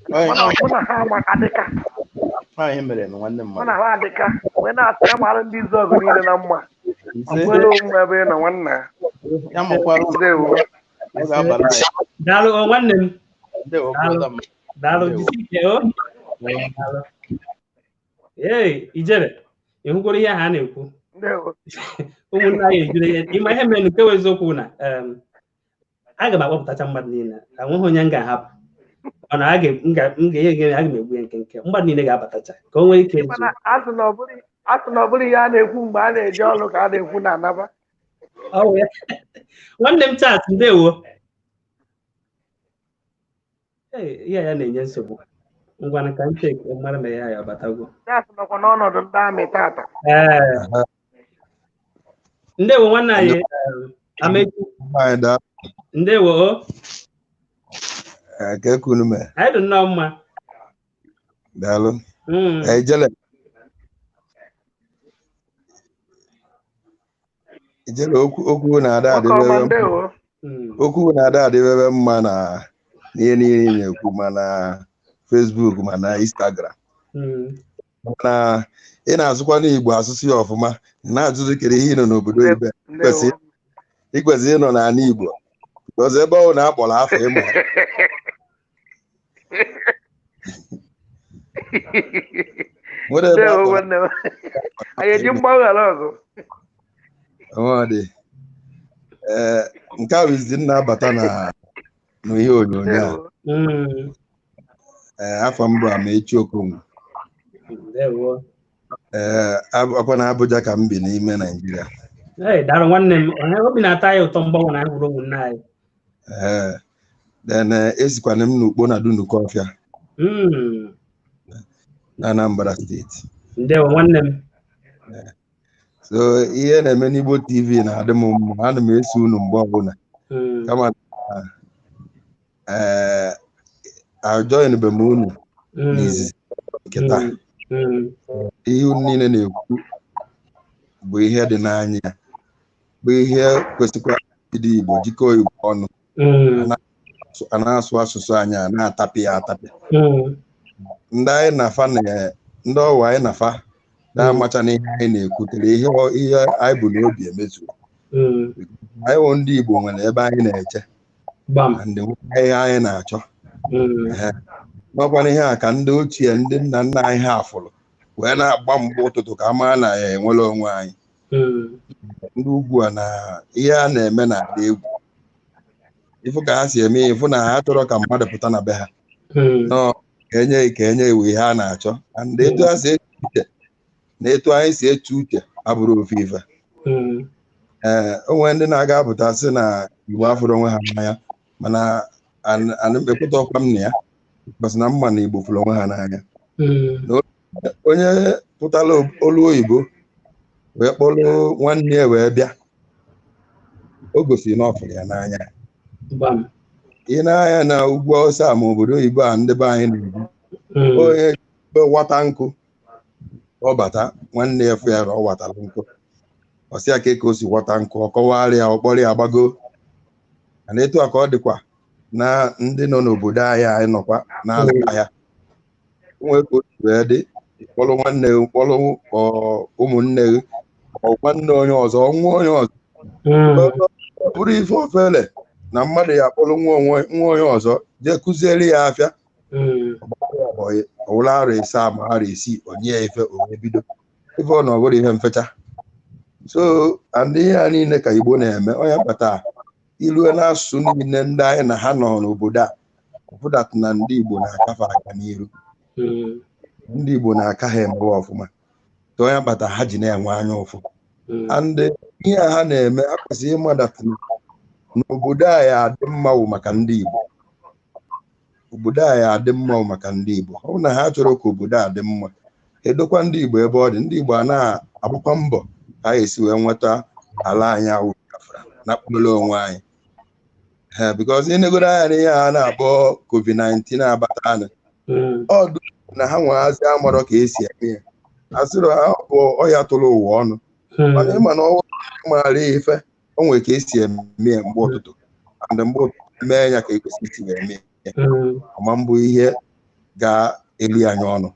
mụ na ha adịka mụ na ha adịka wee na-asị ya mara ndị izu ọgụ niile na mma nwere onwe ebe ị nọ nwanna daalụ nwanne m daalụ jisike o ee ijere ịhụgoro ihe ha na-ekwu ụmụnne anyị ejuru ihe ịma ihe mere nke wee eziokwu na aga m akpọpụtacha mmadụ niile enweghị onye m ga-ahapụ mana m ga-enye gị aga m egbu ya nke mmadụ niile ga-abatacha ka o nwee ike asị na ọ bụrụ ihe a na-ekwu mgbe a na-eje ọrụ ka a na-ekwu na anaba nwanne m chat ndewo ihe ya na-enye nsogbu ngwana ka m chek mara na ya abatago nọkwa n'ọnọdụ ndị amị tata ndewo nwanne anyị Amechi ndewo ka kunu me anyị dị nnọọ mma daalụ ejele okwu na-ada adịbebe mma na ihe niile na-ekwu mana Facebook mana Instagram na ị na-asụkwa n'Igbo asụsụ ya ọfụma na-ajụzi kere ihe ị nọ n'obodo ibe ikwesịrị ịnọ n'ala Igbo ọzọ ebe ọ na-akpọrọ afọ ịmụ nke a bụ na-abata n'ihe onyonyo a afọ mbụ Amechi Okonwo akwa na Abuja ka m bi n'ime Naịjirịa daalụ nwanne m obi na-ata ya ụtọ mgbanwe na hụrụ ụmụnne anyị then esikwana m n'ukpo na Dunukọfịa na Anambra steeti ndewo nwanne m so ihe na-eme n'Igbo TV na-adị m mma ana m eso unu mgbe ọbụla kama ajoinbe m unu n'izizi nkịta ihe unu niile na-ekwu bụ ihe dị n'anya bụ ihe kwesịkwa ịdị Igbo jikọọ Igbo ọnụ a na-asụ asụsụ anyị a na-atapị ya atapị ndị anyị na-afa ndị ọwa anyị na-afa na-amacha n'ihe anyị na-ekwutere ihe anyị bụ n'obi emezu anyị wụ ndị Igbo nwere ebe anyị na-eche ndị ihe anyị na-achọ n'ọkwana ihe a ka ndị ochie ndị nna nna anyị ha afụrụ wee na-agba mgbe ụtụtụ ka a mara na ya enwere onwe anyị ndị ugwu a na ihe a na-eme na-adị egwu ịfụ ka ha si eme ịfụ na ha chọrọ ka mmadụ pụta na be ha ka enye iwu ihe a na-achọ ndị etu ha si eche uche na etu anyị si eche uche abụrụ ofe ife onwe ndị na-aga apụta sị na Igbo afụrụ onwe ha n'anya mana ekwetọkwa m na ya kwasị na mma na Igbo fụrụ onwe ha n'anya onye pụtara olu oyibo wee kpọrọ nwanne ya wee bịa o gosiri na ọ fụrụ ya n'anya ị na-anya na ugwu Awụsa ma obodo oyibo a ndị be anyị na-ebu onye wata nkụ ọ bata nwanne ya fụ ya ọ watara nkụ ọsị ya ka o si wata nkụ ọ kọwara ya ọkpọrọ ya gbago mana etu a ka ọ dịkwa na ndị nọ n'obodo anyị nọkwa na-azụ ahịa onwe ka o wee dị kpọrọ nwanne gị kpọrọ ụmụnne gị ọ nwanne onye ọzọ nwa onye ọzọ ọ bụrụ ife ofele na mmadụ ya kpọrọ nwa onye ọzọ jee kụziere ya afịa ọwụla arụ ise ma arụ isi onye ya ife onwe bido ife ọ na ọ bụrụ ihe mfecha so and ihe a niile ka Igbo na-eme onye kpata ilue n'asụsụ niile ndị anyị na ha nọ n'obodo a ọbụdatụ na ndị Igbo na-akafe aga n'iru ndị Igbo na-aka ha emewe ọfụma ka onye kpata ha ji na-enwe anya ụfụ and ihe ha na-eme akwesịghị ịmadatụ n'obodo anyị adị mma wụ maka ndị Igbo obodo anyị adị mma wụ maka ndị Igbo ọ bụ na ha chọrọ ka obodo a dị mma edokwa ndị Igbo ebe ọ dị ndị Igbo a na-agbakwa mbọ ka anyị esi wee nweta ala anyị awụ na kpụrụ onwe anyị because ịnegoro anya n'ihe ha na-akpọ COVID-19 na-abata anyị ọdụ na ha nwehazi amarọ ka esi eme ya asịrị ha bụ ọya tụrụ ụwa ọnụ mana ịma na ọnwa maara ife o nwere ka esi eme ya mgbe ụtụtụ and mgbe ụtụtụ mee ya ka ekwesịrị isi wee mee ya ọma mbụ ihe ga-eli anyị ọnụ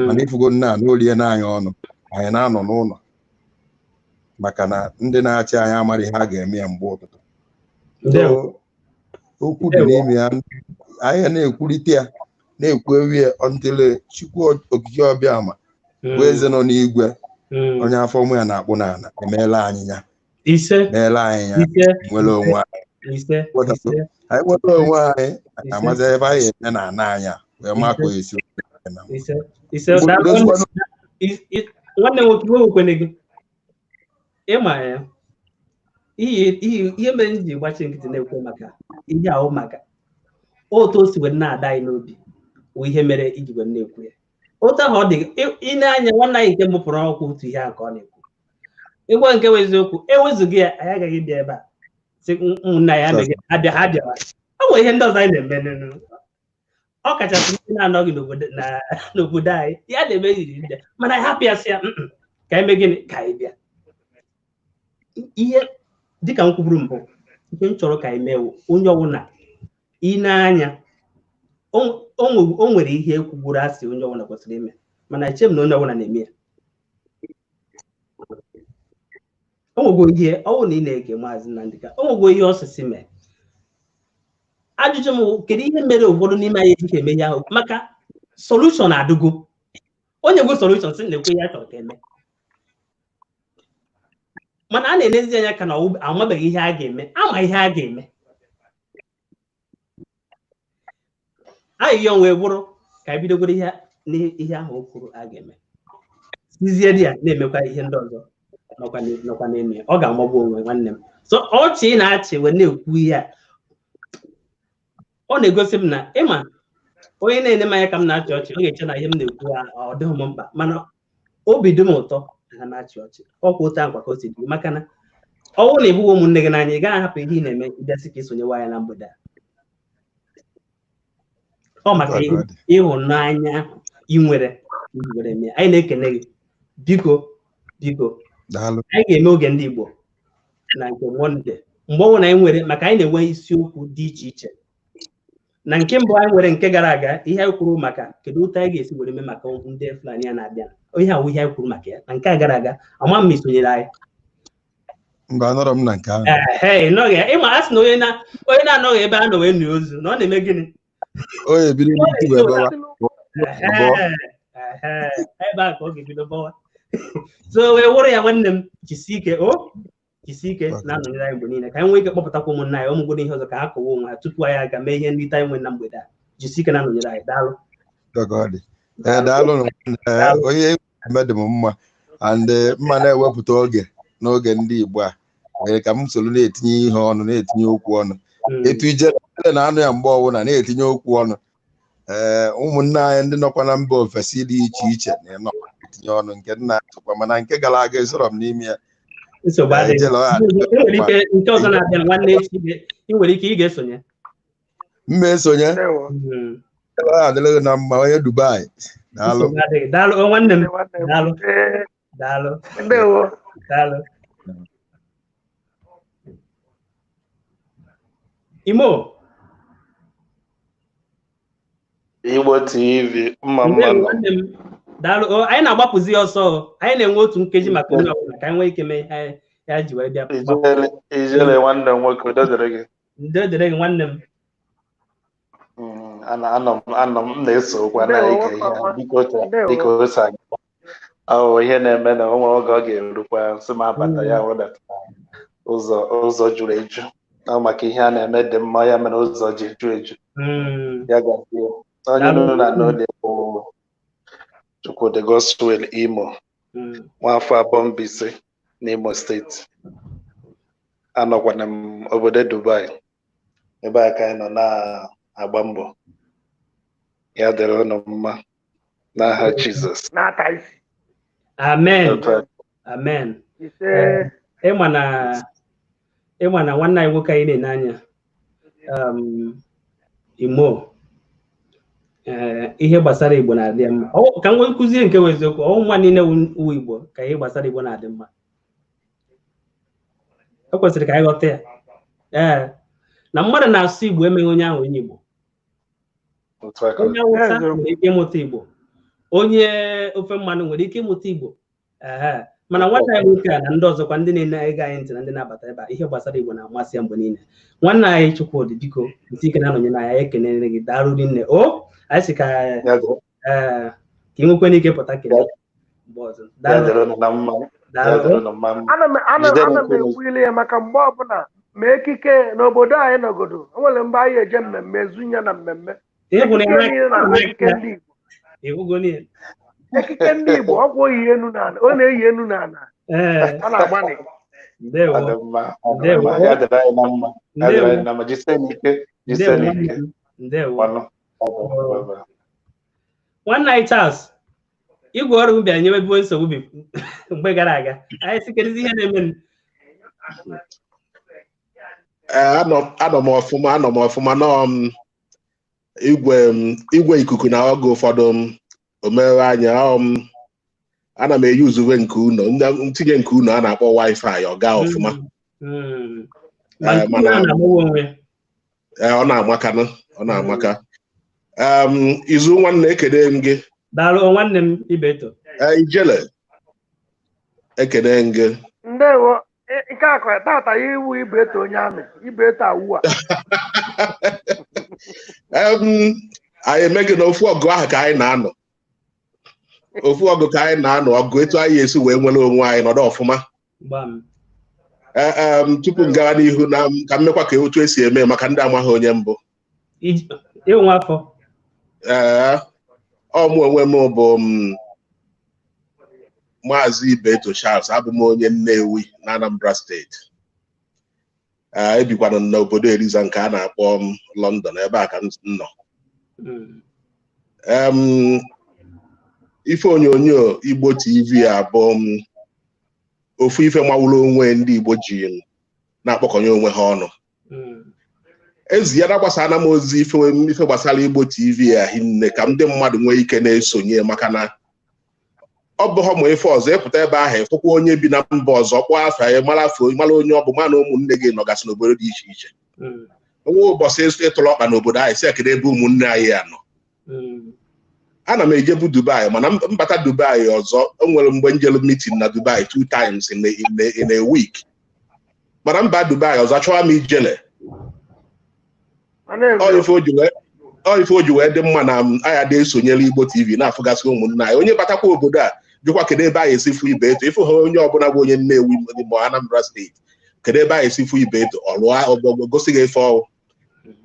mana ifugo nna n'olie n'anya ọnụ anyị na-anọ n'ụlọ maka na ndị na-achị anyị amara ihe a ga-eme ya mgbe ụtụtụ okwu dị n'ime ya anyị na-ekwurịta ya na-ekwu ewie ọntịle Chukwu okike ọbịa ma bụ eze nọ n'igwe onye afọ ụmụ ya na-akpụ n'ala emeela anyị ya meela anyị ya nwere onwe anyị nwere onwe anyị amazi ebe anyị eme na ana anya wee makụ esi nwanne nwoke nwekwene gị ịma ya ihe mere ji gbachi nkịtị na-ekwe maka ihe ahụ maka otu o si wee na-ada anyị n'obi bụ ihe mere iji wee na-ekwu ya otu ahụ ọ dị ị na-anya nwanne anyị nke mụpụrụ ọkụ otu ihe a ka ọ na-ekwu ịgwa nke bụ eziokwu ewezụga ya anyị agaghị bịa ebe a si ụmụnna ya ha bịara ọ nwere ihe ndị ọzọ anyị na-eme ọ kachasị ndị na-anọghị n'obodo anyị ya na-eme yiri ndị mana anyị hapụ ya sị ya ka anyị mee gịnị ka anyị bịa ihe dịka m kwuburu mbụ ihe m chọrọ ka anyị mee onye ọbụla ị na-anya o nwere ihe ekwugburu asị onye ọbụla kwesịrị ime mana eche m na onye ọbụla na-eme ya o nwego ihe ọwụ na ị na-ege maazị Nnamdị ka o nwego ihe ọsịsị mee ajụjụ m kedu ihe mere ụfọdụ n'ime anyị ejighị eme ya ahụ maka solushọn adịgo onye gwe solushọn sị na-ekwe ya chọrọ ka eme mana a na-enezi anya ka na amabeghị ihe a ga-eme ama ihe a ga-eme ahịhịa onwe bụrụ ka anyị bidogoro ihe ahụ o kwuru a ga-eme sizie dị ya na-emekwa ihe ndị ọzọ nọkwa n'elu ya ọ ga-amagbu onwe nwanne m so ọchị na-achị wee na-ekwu ihe a ọ na-egosi m na ịma onye na-ene m anya ka m na-achị ọchị ọ ga-eche na ihe m na-ekwu ọ dịghị m mkpa mana obi dị m ụtọ na na-achị ọchị ọkwa ụta nkwa ka o si dị maka na ọ bụrụ na ịbụghị ụmụnne gị n'anya ị gaghị ahapụ ihe ị na-eme ịbịasị ka isonyewa ya na mgbede a ọ maka ịhụnanya ị nwere iji were mee anyị na-ekene gị biko anyị ga-eme oge ndị Igbo na nke Mọnde mgbe ọ bụla anyị nwere maka anyị na-enwe isiokwu dị iche iche na nke mbụ anyị nwere nke gara aga ihe anyị kwuru maka kedu otu anyị ga-esi were mee maka ndị Fulani a na-abịa ihe awụ ihe anyị kwuru maka ya na nke a gara aga ama m isonyere anyị mba anọrọ m na nke ahụ nọghị ya ịma a sị na onye na-anọghị ebe a nọ wee nụọ ozu na ọ na-eme gịnị onye bido n'isi wee bawa ebe a ka ọ ga-ebido bawa so wee wụrụ ya nwanne m jisie ike na-anọnyere anyị mgbe niile ka anyị nwee ike kpọpụtakwa ụmụnna anyị ọmụgwọ ihe ọzọ ka ha kọwa onwe ha tupu anyị aga mee ihe nrite anyị nwee na mgbede a jisie ike na-anọnyere anyị daalụ onye eme dị m mma and mma na-ewepụta oge n'oge ndị Igbo a nwere ka m soro na-etinye ihe ọnụ na-etinye okwu ọnụ etu ijele na-anụ ya mgbe ọbụla na-etinye okwu ọnụ ụmụnne anyị ndị nọkwa na mba ofesi dị iche iche na etinye ọnụ nke nna atụkwa mana nke gara aga esoro m n'ime ya nke ọzọ na-abịa nwanne echi ị nwere ike ị ga-esonye mma esonye adịghị na mma onye Dubai daalụ nwanne m daalụ Imo Igbo TV mma daalụ. Anyị na-agbapụzi ọsọ, anyị na-enwe otu nkeji maka onye ọbụla ka anyị nwee ike mee ya ji wee bịa. Ijele nwanne m nwoke, udo dịrị gị. Udo dịrị gị nwanne m. Anọ m na-eso okwu na-ege ihe dịka o si aga. Ọ ihe na-eme na o nwere oge ọ ga-erukwa nsị m abata ya wedata ụzọ juru eju. Ọ maka ihe a na-eme dị mma, ya mere ụzọ ji ju eju. Ya gazie onye nọ na n'ole bụ Chukwudi Gospel Imo, nwafọ Abombise n'Imo steeti. Anọkwana m obodo Dubai, ebe a ka anyị nọ na-agba mbọ. Ya dịrị unu mma n'aha Jizọs. Amen. Amen. Ịma na nwanne anyị nwoke anyị na-ene anya Imo, ihe gbasara Igbo na-adị mma. Ka m nwee nkụzi nke bụ eziokwu, nwa niile wu Igbo ka ihe gbasara Igbo na-adị mma. O kwesịrị ka anyị ghọta ya. Na mmadụ na-asụ Igbo emeghị onye ahụ onye Igbo. Onye Awụsa nwere ike ịmụta Igbo, onye ofe mmanụ nwere ike ịmụta Igbo. Mana nwanne anyị nwoke a na ndị ọzọkwa ndị na-ege anyị ntị na ndị na-abata ebe a, ihe gbasara Igbo na-amasị ya mgbe niile. Nwanne anyị Chukwudi, biko ntị ike na-anọnye na ya, ekenere gị, daalụ nne. Anyị sị ka ị nwekwe n'ike pụta kele ọzọ. Ana m ekwu ile ya maka mgbe ọbụla ma ekike n'obodo anyị nọgodo, o nwere mgbe anyị eje mmemme zunye na mmemme ekike ndị Igbo, ọgwụ oyi enu n'ala, ọ na-eyi enu n'ala, ọ na-agbanị. Nwanne anyị Charles, igwe ọrụ bịara nyebe nsogbu mgbe gara aga, anyị sikerizi ihe na-eme. Anọ m ọfụma nọ igwe ikuku na oge ụfọdụ omere anya. Ana m eyi uzuwe nke unu, ntinye nke unu a na-akpọ wifi ọ gaa ọfụma. Ọ na-amaka. Izu nwanne ekene m gị. Daalụ nwanne m Ibeto. Ijele ekene m gị. Ndewo. Ike akọ tata iwu Ibeto onye amị, Ibeto awụ a. Anyị emeghị na ofu ọgụ ahụ ka anyị na-anọ. Ọgụ etu anyị esi wee nwere onwe anyị nọdụ ọfụma. Tupu m gawa n'ihu na ka m mekwa ka otu esi eme maka ndị amaghị onye mbụ. Ọmụ onwe m bụ Maazị Ibeto Charles, abụ m onye Nnewi na Anambra steeti. Ebikwana n'obodo Eliza nke a na-akpọ London, ebe a ka m nọ. Ife onyonyo Igbo TV abụ ofu ife mawụrụ onwe ndị Igbo ji na-akpọkọnye onwe ha ọnụ. Ezi ya na-agbasana m ozi ife gbasara Igbo TV a hinne ka ndị mmadụ nwee ike na-esonye, maka na ọ bụ ha ma ife ọzọ ịpụta ebe ahụ ịfụkwa onye bi na mba ọzọ kpọọ afọ ya, mara onye ọ bụ, mana ụmụnne gị nọgasị n'obodo dị iche iche. Onwe ụbọchị ịtụrụ ọkpa n'obodo anyị si ekele ebe ụmụnne anyị ya nọ. Ana m ejebu Dubai, mana mbata Dubai ọzọ, o nwere mgbe njelu meeting na Dubai 2 times in a week. Mana mba Dubai ọzọ chọwa m ijele. Ọ ife o ji wee dị mma na anyị adị esonyere Igbo TV na-afụgasị ụmụnne anyị. Onye batakwa obodo a jụkwa kedu ebe anyị esi fụ Ibeto, ịfụ ha onye ọbụla bụ onye Nnewi ma Anambra steeti, kedu ebe anyị esi fụ Ibeto, ọlụa gosi gị ife ọwụ.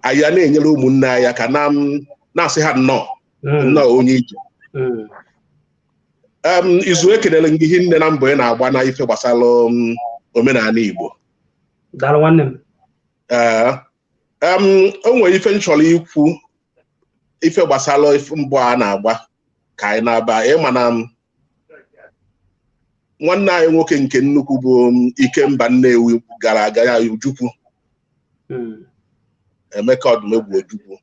Anyị na-enyere ụmụnne anyị aka na-asị ha nnọọ onye ije. Izu ekelere gị hinne na mbọ ị na-agba na ife gbasara omenala Igbo. Daalụ nwanne m. O nwere ife m chọrọ ikwu, ife gbasara mbọ a na-agba ka anyị na-aba. Mana nwanne anyị nwoke nke nnukwu bụ Ikemba Nnewi gara aga ya Ojukwu, Emeka Ọdụmegwu Ojukwu,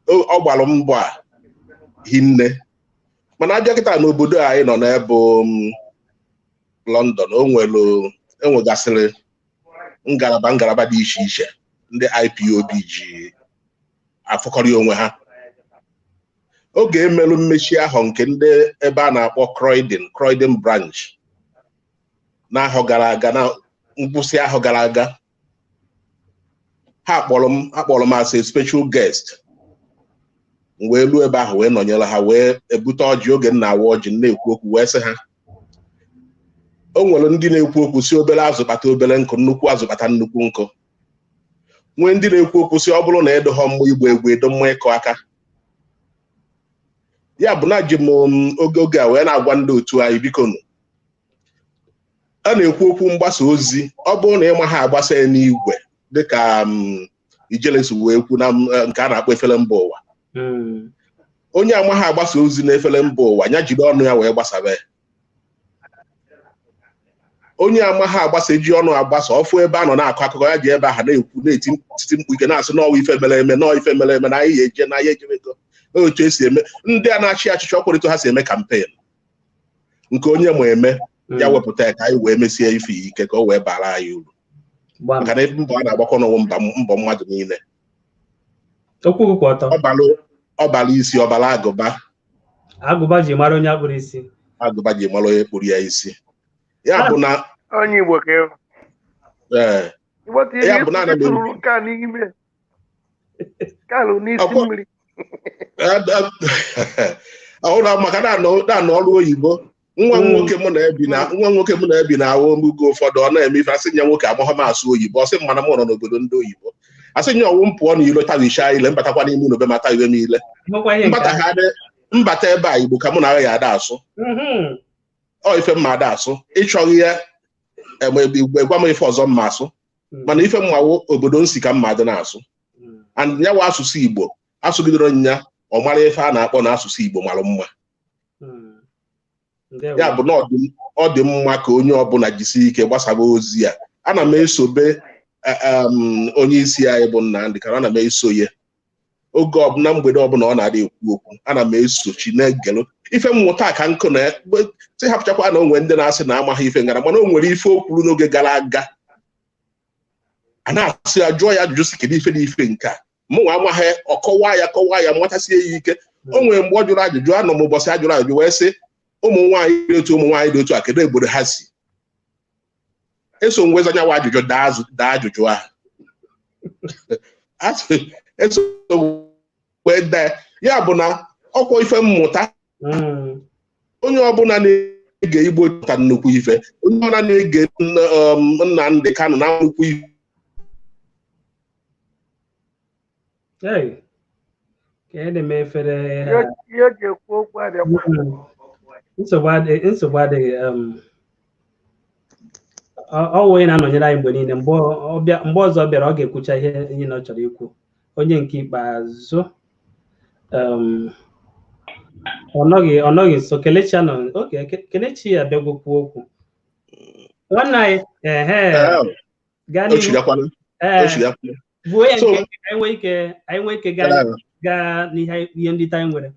ọ gbara mbọ a hinne. Mana abịa kịta n'obodo anyị nọ n'ebe London, enwegasịrị ngalaba dị iche iche ndị IPOB ji afụkọrị onwe ha. oge emelụ mmechi ahụ nke ndị ebe a na-akpọ Croydon branch n'ahọ gara aga, na ngwụsị ahọ gara aga, ha akpọrọ m as a special guest, wee luo ebe ahụ wee nọnyere ha, wee ebute ọjị. Oge na-awa ọjị na-ekwu okwu wee sị ha, o nwere ndị na-ekwu okwu si obere azụ kpata obere nkụ, nnukwu azụ kpata nnukwu nkụ. Nwee ndị na-ekwu okwu si ọ bụrụ na edoghọ mma igbo egwu edo mma ịkọ aka. Ya bụ na ji m oge a wee na-agwa ndị otu anyị, biko nụ, a na-ekwu okwu mgbasa ozi, ọ bụrụ na ịma ha agbasa ya n'igwe dịka Ijeles wee kwu na nke a na-akpọ efere mba ụwa. Onye ama ha agbasa ozi na efere mba ụwa, ya jiri ọnụ ya wee gbasabe. Onye ama ha agbasa ji ọnụ agbasa, ọfụ ebe a nọ na-akọ akụkọ, ya ji ebe ahụ na-ekwu na-eti mkpu ike na-asị n'ọwa ife mere eme, n'ọwa ife mere eme, na anyị eje na ya ejebego. Otu esi eme ndị a na-achị achịchị ọkwụrịtụ ha si eme kampen nke onye ma eme ya wepụta ya ka anyị wee mesie ife ike ka o wee bara anyị uru, maka na mbọ a na-agbakọ n'ọnwụ mbọ mmadụ niile. Ọbara isi, ọbara agụba ji mara onye akpụrụ isi, agụba ji mara onye kpụrụ ya isi. Ya bụ na onye Igbo ka ya bụ na ọhụrụ maka na-anọ ọrụ oyibo. Nwa nwoke mụ na-ebi na ahụ oge ụfọdụ ọ na-eme ife, asị nya nwoke amaghọ m asụ oyibo, ọ sị mana m nọ n'obodo ndị oyibo, asị nya ọwụ m pụọ n'ilo tawisha ile, mbatakwa n'ime unu be mata iwe m ile, mbata ebe a Igbo ka mụ na ya ada asụ. Ọ ife mma ada asụ, ịchọghị ya gwa m ife ọzọ mma asụ, mana ife mmawo obodo nsi ka mma adị na-asụ. And ya wa asụsụ Igbo asụgidoro nya, ọ mara ife a na-akpọ na asụsụ Igbo mara mma. Ya bụ na ọ dị mma ka onye ọbụla jisi ike gbasaba ozi ya. Ana m esobe onye isi anyị bụ Nnamdị, ka ana m eso ya oge ọbụla, mgbede ọbụla ọ na-adị ekwu okwu, ana m esochi na-egelu ife mmụta ka nkụ na sị hapụchakwa na onwe ndị na-asị na amaghị ife ngara, mana o nwere ife o kwuru n'oge gara aga, a na-asị ya, jụọ ya ajụjụ si kedu ife dị ife nke a, mụnwa amaghị, kọwaa ya matasie ya ike. O nwere mgbe ọ jụrụ ajụjụ, anọ m ụbọchị ajụrụ ajụjụ wee sị ụmụ nwaanyị dị otu a kedu obodo ha si. Eso ngweza nyawa ajụjụ daa ajụjụ ahụ eso wee daa. Ya bụ na ọkwa ife mmụta, onye ọbụla na-ege Igbo ta nnukwu ife, onye ọbụla na-ege Nnamdị Kanụ na nnukwu ife. Nsogbu adịghị. Ọ wee na-anọnyere anyị mgbe niile. Mgbe ọzọ bịara ọ ga-ekwucha ihe na ọ chọrọ ikwu. Onye nke ikpeazụ ọ nọghị nso. Kelechi anọ. Oke, Kelechi abịagokwu okwu. Nwanne anyị gaa n'ihu. Bụ onye nke anyị nwee ike gaa n'ihe ndị anyị nwere.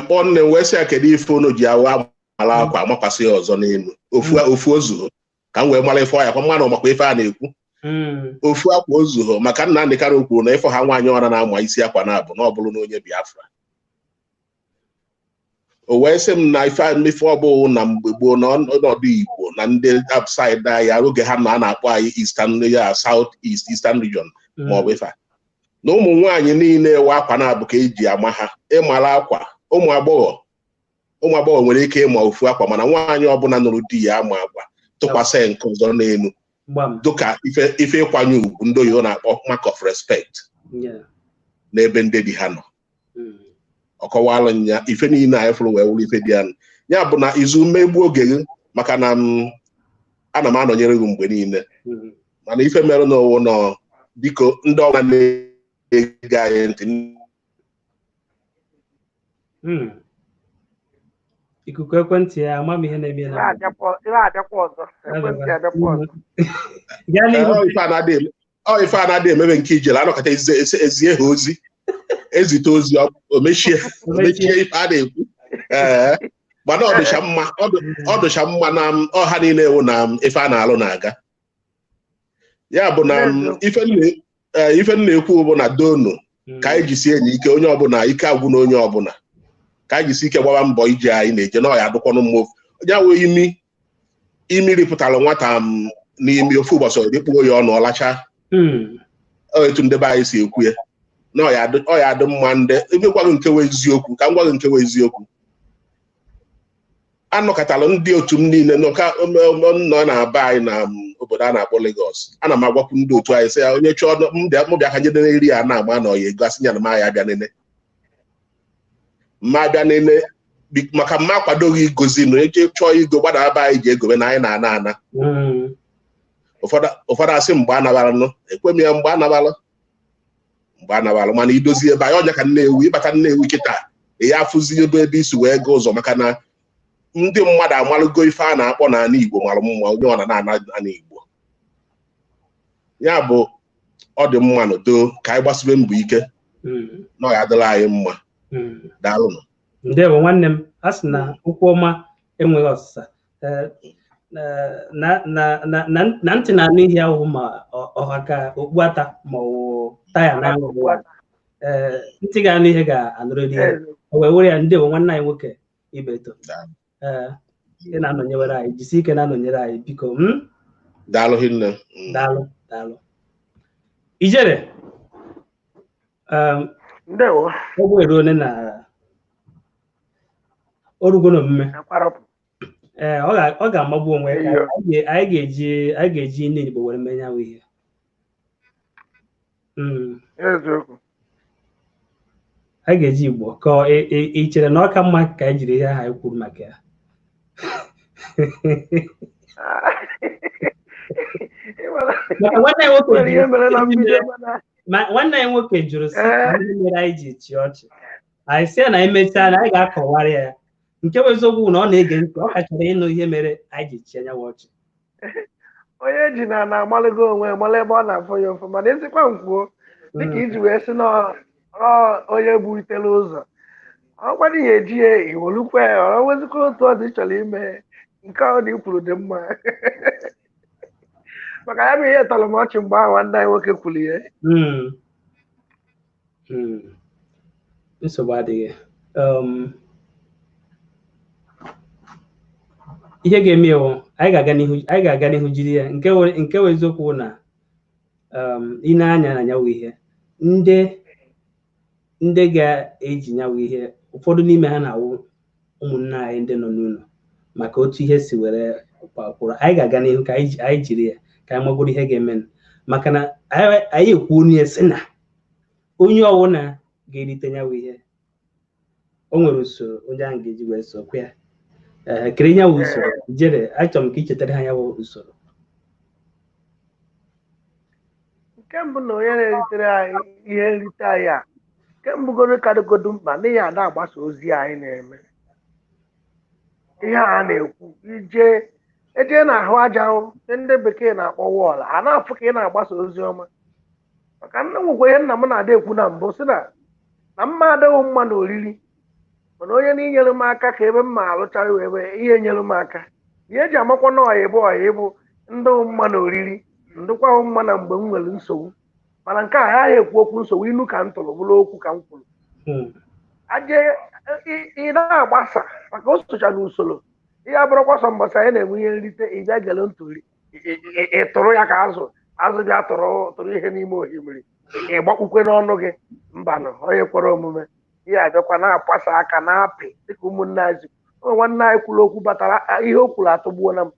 Ọ na-enwe sị ya kedu ife unu ji awa mara akwa amakwasị ya ọzọ n'elu ofu ozuho ka m wee mara ife ọya kwa mmanụ makwa ife a na-ekwu. Ofu akwa ozuho maka Nnamdị Kanụ kwuru na ịfọ ha nwaanyị ọra na-ama isi akwa na-abụ na ọ bụrụ na onye Biafra. O wee sị m na ife ọbụ na mgbe gboo na ọnọdụ Igbo na ndị upside ya oge ha na a na-akpọ anyị South East Eastern region maọbụ ife na ụmụ nwaanyị niile ewe akwa na-abụ ka eji ama ha ịmara akwa. Ụmụ agbọghọ nwere ike ịma ofu akwa, mana nwaanyị ọbụla nụrụ di ya ama agwa tụkwasị nke ọzọ n'elu dịka ife ịkwanye ugwu ndị oyibo na-akpọ mark of respect n'ebe ndị di ha nọ. Ọ kọwalụ nya ife niile anyị fụrụ wee wụrụ ife dị anụ. Ya bụ na izu mmegbu oge gị, maka na ana m anọnyere gị mgbe niile, mana ife mere n'owu nọ biko ndị ọbụla na-ege anyị ntị. Ikuku ekwentị ya ama m ihe na-eme na ife a na-adị emebe nke ijele anọkọta ezie ha ozi, ezite ozi o mechie ife a na-ekwu. Mana ọ dịcha mma na ọha niile ewu na ife a na-alụ na-aga. Ya bụ na ife m na-ekwu bụ na donu ka anyị jisie enyi ike onye ọbụla ike agwụ na onye ọbụla. ka anyị jisi ike gbaba mbọ ije anyị na-eje na ọya adụkwanụ mma ya wee imi ripụtara nwata m n'ime ofu ụbọchị dịkpuo ya ọnụ ọlacha etu ndị be anyị si ekwu ya na ọya adị mma ndị ebe gwaghị nkewa eziokwu ka m gwaghị nkewa eziokwu anọkọtara ndị otu m niile nọ na-aba anyị na obodo a na-akpọ Lagos ana m agwakwu ndị otu anyị sị ya onye chọọ m bịa ka njede eri ya na-ama na ọya ego asị ya na m ya abịa nene mma abịa nene maka mma akwadoghị igozi na eche chọọ igo gbada aba anyị ji egobe na anyị na-ana ụfọdụ asị mgbe anabaranụ ekwe m ya mgbe anabalụ mana idozi ebe anyị ọnya ka Nnewi ịbata Nnewi kịta ya afụzi ebe isi wee gaa ụzọ maka na ndị mmadụ amalụgo ife a na-akpọ n'ala Igbo mara mma onye ọ na-ana ana Igbo ya bụ ọ dị mma n'udo ka anyị gbasibe mbọ ike na ọ ya adịla anyị mma daalụnụ. Ndewo nwanne m, a sị na okwu ọma enweghị ọsịsa na ntị na-anụ ihe ahụ ma ọha ka okpu ata ma ọ taya na ntị ga-anụ ihe ga-anụrụ ihe o wee were ya. Ndewo nwanne anyị nwoke Ibeto, ị na-anọnyere anyị, jisi ike na-anọnyere anyị biko. Daalụ hinne. Daalụ Ijere. Ndewo. Ọ bụ eruo na orugo n'omume ọ ga-amagbu onwe anyị ga-eji nne Igbo were menye ahụ ihe. Anyị ga-eji Igbo ka ị chere na ọ ka mma ka anyị jiri ihe ahụ anyị kwuru maka ya. Nwanne anyị nwoke jụrụ sị ihe mere anyị ji chịa ọchị. Anyị sị na emechaa na anyị ga-akọwara ya nke bụ eziokwu na ọ na-ege ntị, ọ kachara ịnụ ihe mere anyị ji chịa nyawa ọchị. Onye ji na-amalụgo onwe mala ebe ọ na-afọ ya ụfụ mana ezikwa mkpuo dịka iji wee sị na onye butere ụzọ ọkwado ihe eji ya iwolukwa ya ọ wezikwa otu ọ dị chọrọ ime nke ọ dị kwuru dị mma maka ya bụ ihe tọrọ m ọchị mgbe ahụ nwanne anyị nwoke kwuru ya. Nsogbu adịghị. Ihe ga-eme ewu anyị ga-aga n'ihu jiri ya nke wee eziokwu na ị na-anya na nyawu ihe ndị ga-eji nyawu ihe ụfọdụ n'ime ha na-awụ ụmụnne anyị ndị nọ n'ụlọ maka otu ihe si were kwụrụ. Anyị ga-aga n'ihu ka anyị jiri ya ka anyị magoro ihe ga-eme maka na anyị ekwu onye sị na onye ọwụna ga-erite nyawu ihe o nwere usoro onye ahụ ga-eji wee sokwa ya. Kere nyawu usoro Ijere, achọrọ m ka ị chetara ha nyawu usoro. Nke mbụ na onye na-eritere anyị ihe nrite anyị a nke mbụgoro kadogodo mkpa n'ihi ada agbasa ozi anyị na-eme ihe a na-ekwu eje na-ahụ aja ndị bekee na-akpọ wọl a na-afụ ka ị na-agbasa ozi ọma maka nna nwekwa ihe nna m na-ada ekwu na mbụ sị na mma adịghị mma na oriri mana onye na-inyere m aka ka ebe mma alụchara wee ihe nyere m aka ihe eji amakwa na ọya ịbụ ndị mma na oriri ndụkwa mma na mgbe m nwere nsogbu mana nke a ya ekwu okwu nsogbu inu ka m tụrụ bụrụ okwu ka m kwuru aje ị na-agbasa maka o sochara usoro ihe abụrụkwa sọ mbọsị anyị na-enwe ihe nrite ị bịa gele ntụli ịtụrụ ya ka azụ bịa tụrụ ihe n'ime osimiri ịgbakwukwe n'ọnụ gị mbanụ onye kwere omume ihe abịakwa na-apasa aka na-apị dịka ụmụnne anyị nwanne anyị kwuru okwu batara ihe o kwuru atụgbuo na m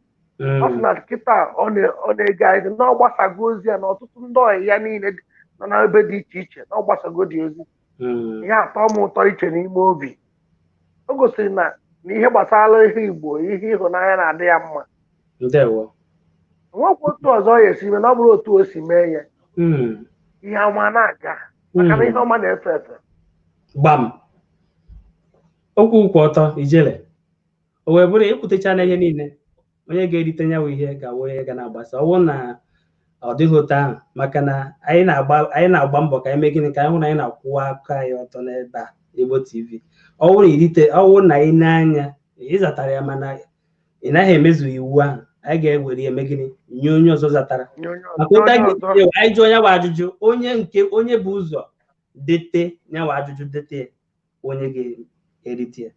ọ sị na kịta ọ na-ege anyị na ọ gbasago ozi ya na ọtụtụ ndị ọyị ya niile nọ n'ebe dị iche iche na ọ gbasago dị ozi ihe atọ m ụtọ iche n'ime obi. O gosiri na ihe gbasara ihe Igbo ihe ịhụnanya na-adị ya mma. Nwekwa otu ọzọ ya esi ime na ọ bụrụ otu o si mee ya ihe ọma na-aga maka na ihe ọma na-efe efe. Gbam okwu kwụ ọtọ Ijele, o wee bụrụ ekwutecha na ihe niile onye ga-erite nyawu ihe ga-awụ onye ga na-agbasa ọwụ na ọ dịghị otu ahụ maka na anyị na-agba mbọ ka anyị mee gịnị ka anyị hụ na anyị na-akwụwa aka anyị ọtọ n'ebe a Igbo TV. Ọwụ na ị na-anya ịzatara ya mana ị naghị emezu iwu ahụ anyị ga-ewere eme gịnị nye onye ọzọ zatara maka anyị jụọ nyawa ajụjụ onye bụ ụzọ dete nyawa ajụjụ dete editie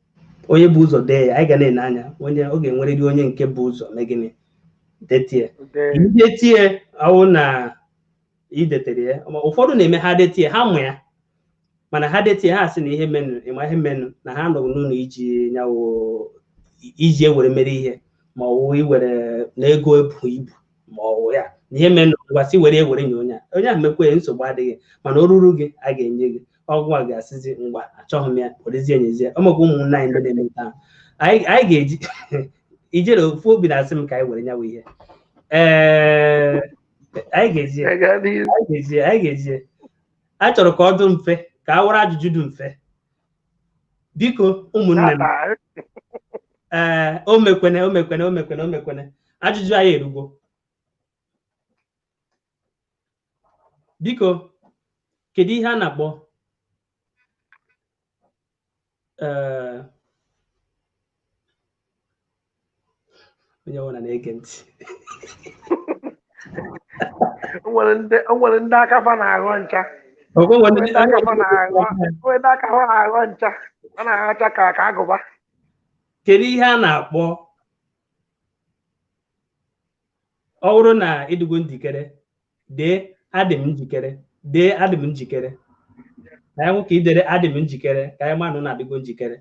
onye bụ ụzọ dee ya anyị ga na-ene anya onye oge nwere dị onye nke bụ ụzọ mee gịnị detie idetie ọwụ na idetere ya ụfọdụ na-eme ha detie ha mụ ya mana ha detie ha sị na ihe menụ ịma ihe menụ na ha nọgụ n'ụlọ iji ewere mere ihe ma ọ wụ iwere na ego ebu ibu ma ọ wụ ya na ihe menụ ngwasị were nye onye ahụ mekwe nsogbu adịghị mana o ruru gị a ga-enye gị ọgwụ a ga-asịzi ngwa achọghị m ya werezie nyezie ọmụgwụ ụmụnne anyị ndị na-eme taa anyị ga-eji ijere ofu obi na-asị m ka anyị were nyawa ihe anyị ga-eji a chọrọ ka ọ dị mfe ka a were ajụjụ dị mfe biko ụmụnne m o mekwene ajụjụ anyị erugo biko kedu ihe a na-akpọ onye ọbụla na-ege ntị o nwere ndị akafa na-aghọ ncha a na-aghọcha ka agụba. Kedu ihe a na-akpọ ọ bụrụ na ịdịgo njikere dee adị m njikere dee adị m njikere ka ya nwụ ka idere adị m njikere ka ya manụ na-adịgo njikere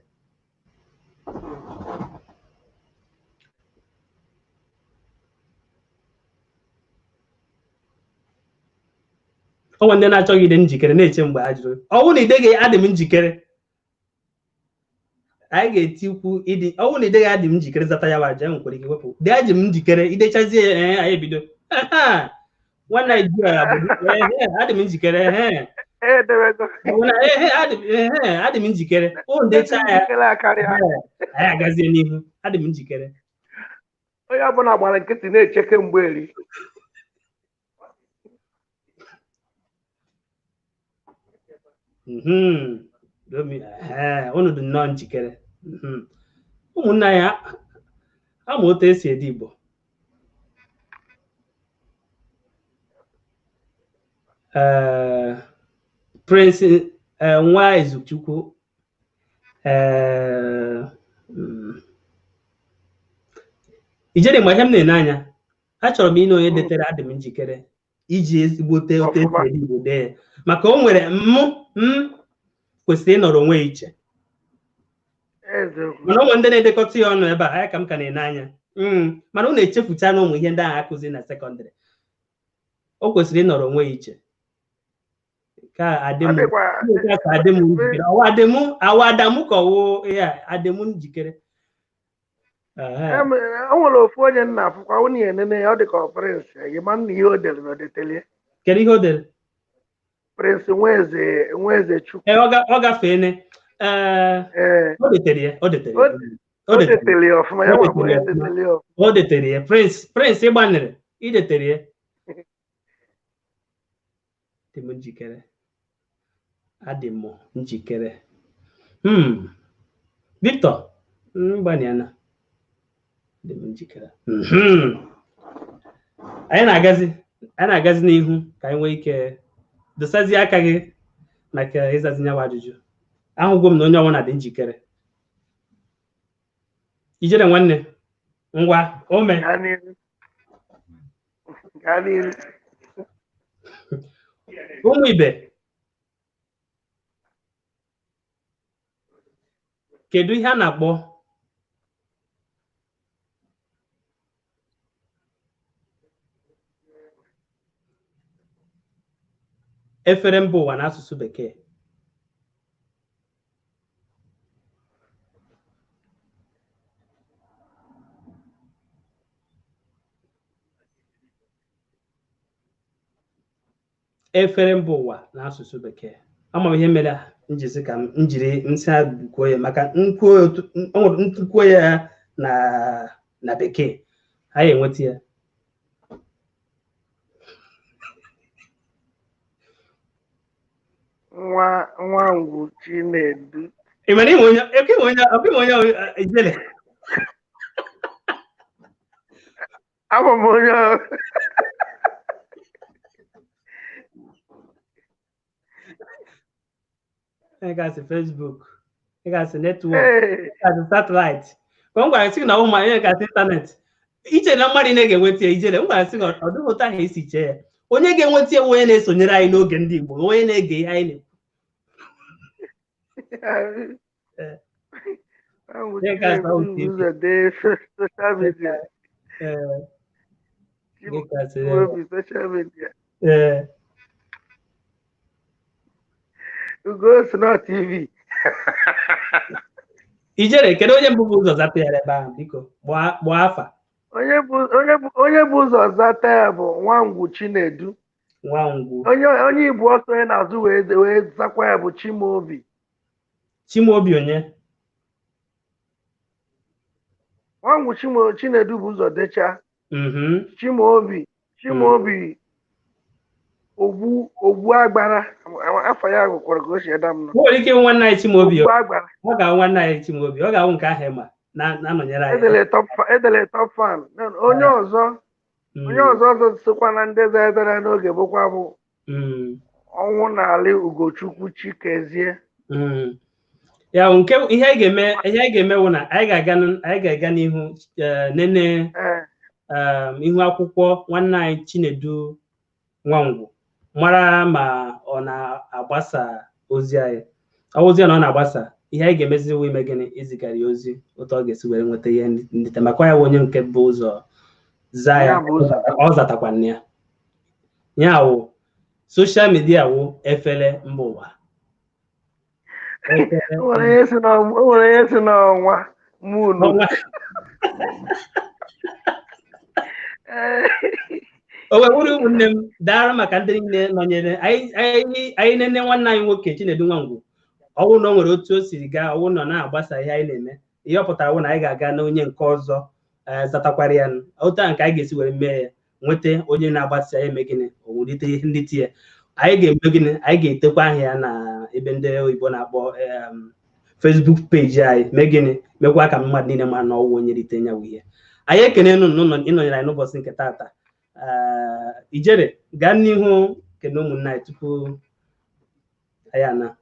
o nwere ndị na-achọghị ide njikere na-eche mgbe ha jụrụ ọ bụrụ na ideghị adị m njikere anyị ga-etikwu ịdị ọ bụrụ na ideghị adị m njikere zata ya waja nwekwara ike wepụ dee adị m njikere idechazie ya anyị ebido nwa Naijiria adị m njikere adị m njikere o ndecha ya anyị agazie n'ihu adị m njikere onye ọbụla gbara nkịtị na-eche kemgbe eri unu dị nnọọ njikere ụmụnna ya ama otu esi ede Igbo Prince nwa Ezuchukwu ijere ma ihe m na-ene anya achọrọ m ịnụ onye detere adị m njikere iji ezigbote otu esi ede Igbo dee maka o nwere kwesịrị ịnọrọ onwe iche mana ụmụ ndị na-edekọta ya ọnụ ebe a anya ka m ka na-ene anya mana ụ na-echefucha na ụmụ ihe ndị ahụ akụzi na sekọndịrị o kwesịrị ịnọrọ onwe iche ka adịm njikere awa adamụ ka ọwụ ya adịm njikere o nwere ofu onye nna afụkwa onye enene ya ọ dị ka Prince ịma nna ihe o dere na odetelie kedu ihe o dere Prince Nweze Chukwu ọ gafeene o detere ya Prince ịgbanere idetere ya dị m njikere adị m njikere Victor mgbaniana dị m njikere anyị na-agazi n'ihu ka anyị nwee ike dosazie aka gị maka ịzazi nyawa ajụjụ ahụgwo m na onye ọbụla dị njikere ijere nwanne ngwa ome ụmụ ibe kedu ihe a na-akpọ efere mba ụwa n'asụsụ Bekee efere mba ụwa n'asụsụ Bekee ama m ihe mere njisi ka m jiri nsị kwuo ya maka nkwuo ya na Bekee anyị enweta ya nwa ngwu Chinedu ị mara ime onye ijele abụ m onye gasị Facebook ị ga-asị netwọk, ị ga-asị satellite. Ka m gwara sị na ụmụ anyị ga-asị ịntanetị. Iche na mmadụ na-ga-enweta ya ijere, m gwara sị ọ dịghị ụtọ ahụ esi chee ya. Onye ga-enweta ya onye na-esonyere anyị n'oge ndị Igbo, onye na-ege ihe anyị na-ekwu. Ugo Snow TV. Ijere, kedu onye bụ ụzọ zata ya ebe ahụ? Biko, gbaa afa. Onye bụ ụzọ zata ya bụ Nwangwu Chinedu. Nwangwu. Onye Igbo ọsọ onye na-azụ wee zakwa ya bụ Chimaobi. Chimaobi onye? Nwangwu Chinedu bụ ụzọ decha. Chimaobi ogbu agbara afọ ya gụkwara ka o si eda m nọ. Nwere ike nwanne anyị Chimaobi. Ọ ga-awụ nwanne anyị Chimaobi. Ọ ga-awụ nke ahụ ma na-anọnyere anyị. Edele top fan. Onye ọzọ sokwa na ndị zedere n'oge bụkwa bụ ọnwụ n'ala Ugochukwu Chikezie. Ya nke ihe anyị ga-eme wụ na anyị ga-aga n'ihu nene ihu akwụkwọ nwanne anyị Chinedu Nwangwu mara ma ọ na-agbasa ozi anyị. Ozi na ọ na-agbasa, ihe anyị ga-emezi wụ ime gịnị, izigara ya ozi otu ọ ga-esi were nweta ihe ndị maka ya onye nke bụ ụzọ zaa ya, ọ zatakwa nne ya. Ya wụ soshal midia wụ efere mba ụwa. O nwere ihe si n'ọnwa munu. O wee ụmụnne m dara maka ndị niile nọnyere anyị nene nwanne anyị nwoke Chinedu Nwangwu. Ọ bụrụ na ọ nwere otu o siri gaa, ọ bụrụ na ọ na-agbasa ihe anyị na-eme, ihe ọ pụtara bụ na anyị ga-aga na onye nke ọzọ zatakwara ya. Otu a nke anyị ga-esi were mee ya, nweta onye na-agbasa ya, eme gịnị, o wulite ihe ndị tie. Anyị ga-eme gịnị, anyị ga-etekwa aha ya na ebe ndị oyibo na-akpọ Facebook peji anyị, mee gịnị, mekwa ka mmadụ niile ma na ọwụ onye rite nyawu ihe. Anyị ekene ịnọnyere anyị n'ụbọchị nke taata. Ijere, gaa n'ihu kene ụmụnne anyị tupu anyị ana.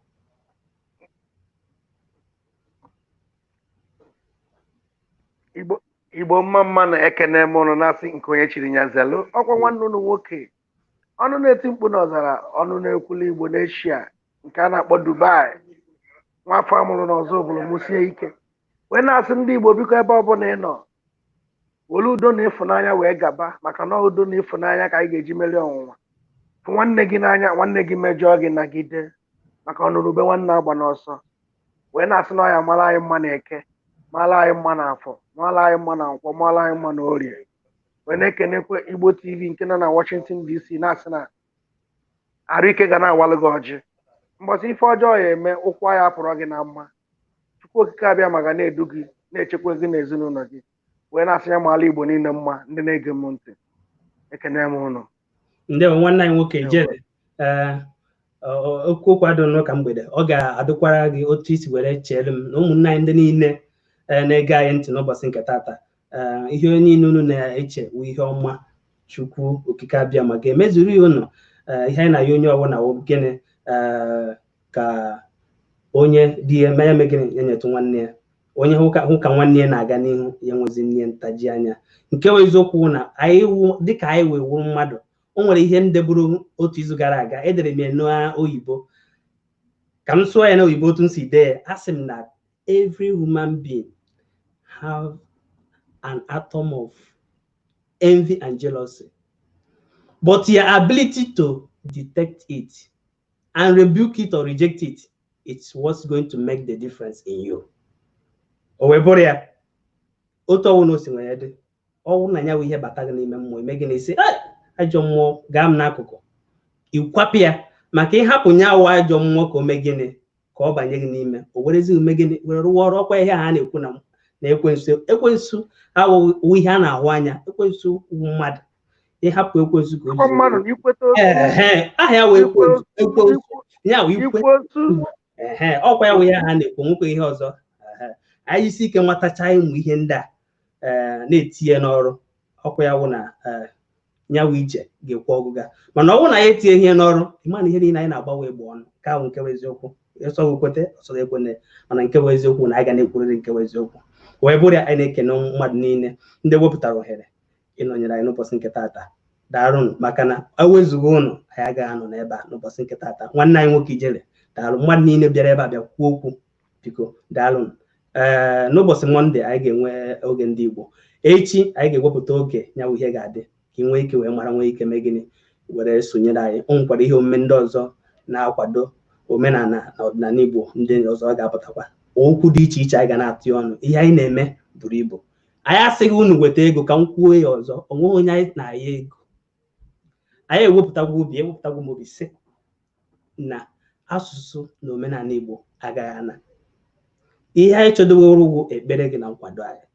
Igbo mma na-ekene m ụnụ na-asị nke onye chiri ya zelu. Ọkwa nwanne ụnụ nwoke ọnụ na-eti mkpu n'ọzara, ọnụ na-ekwulu Igbo n'Eshia nke a na-akpọ Dubai. Nwafọ amụrụ n'ọzọ bụrụ mụsie ike wee na-asị ndị Igbo biko ebe ọbụla ị nọ, were udo na ịfụnanya wee gaba, maka na udo na ịfụnanya ka anyị ga-eji meri ọnwụnwa. Fụ nwanne gị n'anya, nwanne gị mejọọ gị nagide, maka ọnụrụbe nwanne agba n'ọsọ. Wee na-asị na ọya mara anyị mma na Eke, mara anyị mma na Afọ, mara anyị mma na Nkwọ, mara anyị mma na Orie. Wee na-ekenekwe Igbo TV nke nọ na Washington DC na-asị na arụ ike ga na-awalụ gị ọjị. Mbọsị ife ọjọọ ya eme, ụkwụ anyị apụrụ gị na mma. Chukwu okike abịa maka na-edu gị, na-echekwa gị na ezinụlọ gị. Wee na-asị ya maala Igbo niile mma, ndị na-ege m ntị. Ekene m ụnụ. Ndewo nwanne anyị nwoke Ijere. Okwu adị n'ụka mgbede, ọ ga-adịkwara gị otu isi were chere m na ụmụnne anyị ndị niile na-ege anyị ntị n'ụbọchị nke taata. Ihe niile unu na-eche wụ ihe ọma. Chukwu okike abịa ma ga-emezuru ya unu. Ihe anyị na ya onye ọbụla wụ gịnị, ka onye dị ya mee gịnị, ya nyetụ nwanne ya. Onye hụ ka nwanne ya na-aga n'ihu, ya nwezi nne ntaji anya. Nke wụ eziokwu na anyị wụ dịka anyị wee wụ mmadụ. O nwere ihe ndeburu otu izu gara aga, edere m ya n'oyibo ka m sụọ ya n'oyibo otu m si dee. Asị m na every human being have an atom of envy and jealousy, but your ability to detect it and rebuke it or reject it, it's what's going to make the difference in you. O wee bụrụ ya otu ọnwụ na o si nwere dị, ọnwụ na ya wụ ihe bata gị n'ime mmụọ, ime gị na-esi ajọ mmụọ gaa m n'akụkụ, ikwapụ ya, maka ịhapụ nya awụ ajọ mmụọ ka o mee gịnị, ka ọ banye gị n'ime, o werezi ume gịnị, were rụọ ọrụ. Ọkwa ihe ha na-ekwu na ekwensu awụ ihe a na-ahụ anya. Ekwensu mmadụ, ịhapụ ekwensu ka aha ya wee ekwensu, ya wụ ikwensu. Ọkwa ya wụ ihe ha na-ekwu, nwekwa ihe ọzọ. Anyị isi ike nwatacha ịmụ ihe ndị a na-etinye n'ọrụ. Ọkwa ya wụ na nyawu ije ga-ekwe ọgụga, mana ọ bụrụ na ya etinye ihe n'ọrụ, ịma na ihe niile anyị na-agbanwe egbe ọnụ. Nke ahụ nke eziokwu. ọsọ kwete ọsọ ekwene mana nke bụ eziokwu na anyị ga na-ekwurịrị nke bụ eziokwu wee bụrụ ya anyị na-ekene mmadụ niile ndị wepụtara ohere ịnọnyere anyị n'ụbọchị nke taata daalụ maka na ewezuga ụnụ anyị agaghị anọ n'ebe a n'ụbọchị nke taata nwanne anyị nwoke Ijele daalụ mmadụ niile bịara ebe a bịa kwuo okwu biko daalụ n'ụbọchị Mọnde anyị ga-enwe oge ndị Igbo echi anyị ga-ewepụta oge nyanwụ ihe ga-adị ka ị nwee ike wee mara nwee ike mee gịnị were sonyere anyị o nwekwara ihe omume ndị ọzọ na-akwado omenala na ọdịnala Igbo ndị ọzọ ga-apụtakwa okwu dị iche iche anyị ga na-atụ ọnụ ihe anyị na-eme buru ibu anyị asịghị unu weta ego ka m kwuo ya ọzọ onweghị onye anyị na-aya ego anyị ewepụtagwo m obi sị na asụsụ na omenala Igbo agaghị ana ihe anyị chọdoworo ugwu ekpere gị na nkwado anyị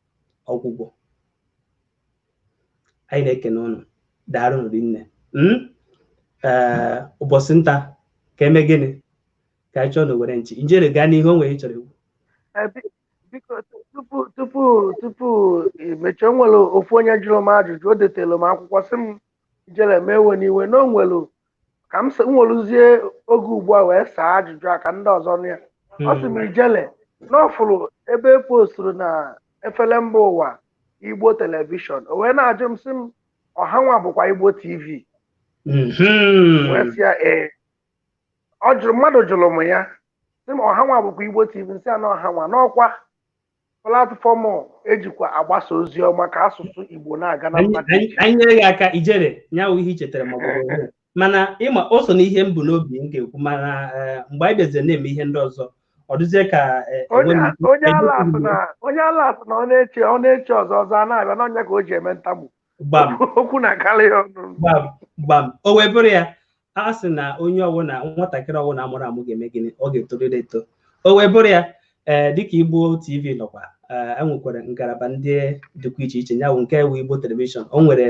ọgwụgwọ anyị na-ekene ụnụ daalụ nne ụbọchị nta ka eme gịnị ka anyị chọọ na were nchi Ijele gaa n'ihe o nwere ịchọrọ ikwu biko tupu mechie o nwere ofu onye jụrụ m ajụjụ o detelu m akwụkwọ sị m Ijele ma ewe n'iwe na o nwere ka m nweruzie oge ugbu a wee saa ajụjụ a ka ndị ọzọ nụ ya ọ sị m Ijele n'ọfụrụ ebe e posturu na efere mba ụwa Igbo telivishọn o wee na-ajụ m sị m ọhanwa bụkwa Igbo TV wee sị ya ọ jụrụ mmadụ jụrụ m ya sị m ọhanwa bụkwa Igbo TV nsị ya na ọhanwa n'ọkwa platfọmụ ejikwa agbasa ozi ọma ka asụsụ Igbo na-aga na mmadụ anyị nyere gị aka Ijele nyanwụ ihe i chetara mana ịma o so na ihe m bụ n'obi m ga-ekwu mana mgbe anyị bịazie na-eme ihe ndị ọzọ ọ dịzie ka onye ala asị na ọ na-eche ọzọ a na-abịa n'ọnya ka o ji eme ntamu okwu na-akarị ya ọnụ gbam o wee bụrụ ya a sị na onye ọbụla nwatakịrị ọbụla amụrụ amụ ga-eme gịnị ọ ga-etoriri eto o wee bụrụ ya dịka Igbo TV nọkwa enwekwara ngalaba ndị dịkwa iche iche nyawụ nke ewu Igbo telivishọn o nwere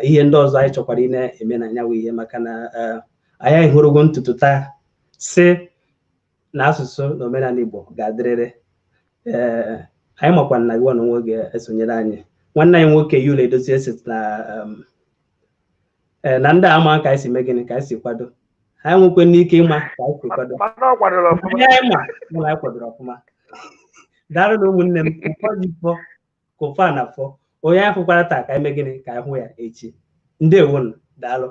ihe ndị ọzọ anyị chọkwara ị na-eme na nyawụ ihe maka na anyị hụrụgo ntutu taa si na asụsụ na omenala Igbo ga-adịrịrị anyị makwa na gị onwe ga-esonyere anyị nwanne anyị nwoke Yul Edozie na ndị ama ka anyị si mee gịnị ka anyị si kwado anyị nwekwe n'ike ịma ka anyị si kwado anyị kwadoro ọfụma daalụ na ụmụnne m ụfọdụ ka ụfa na afọ onye anyị fụkwara taa ka anyị mee gịnị ka anyị hụ ya echi ndewonu daalụ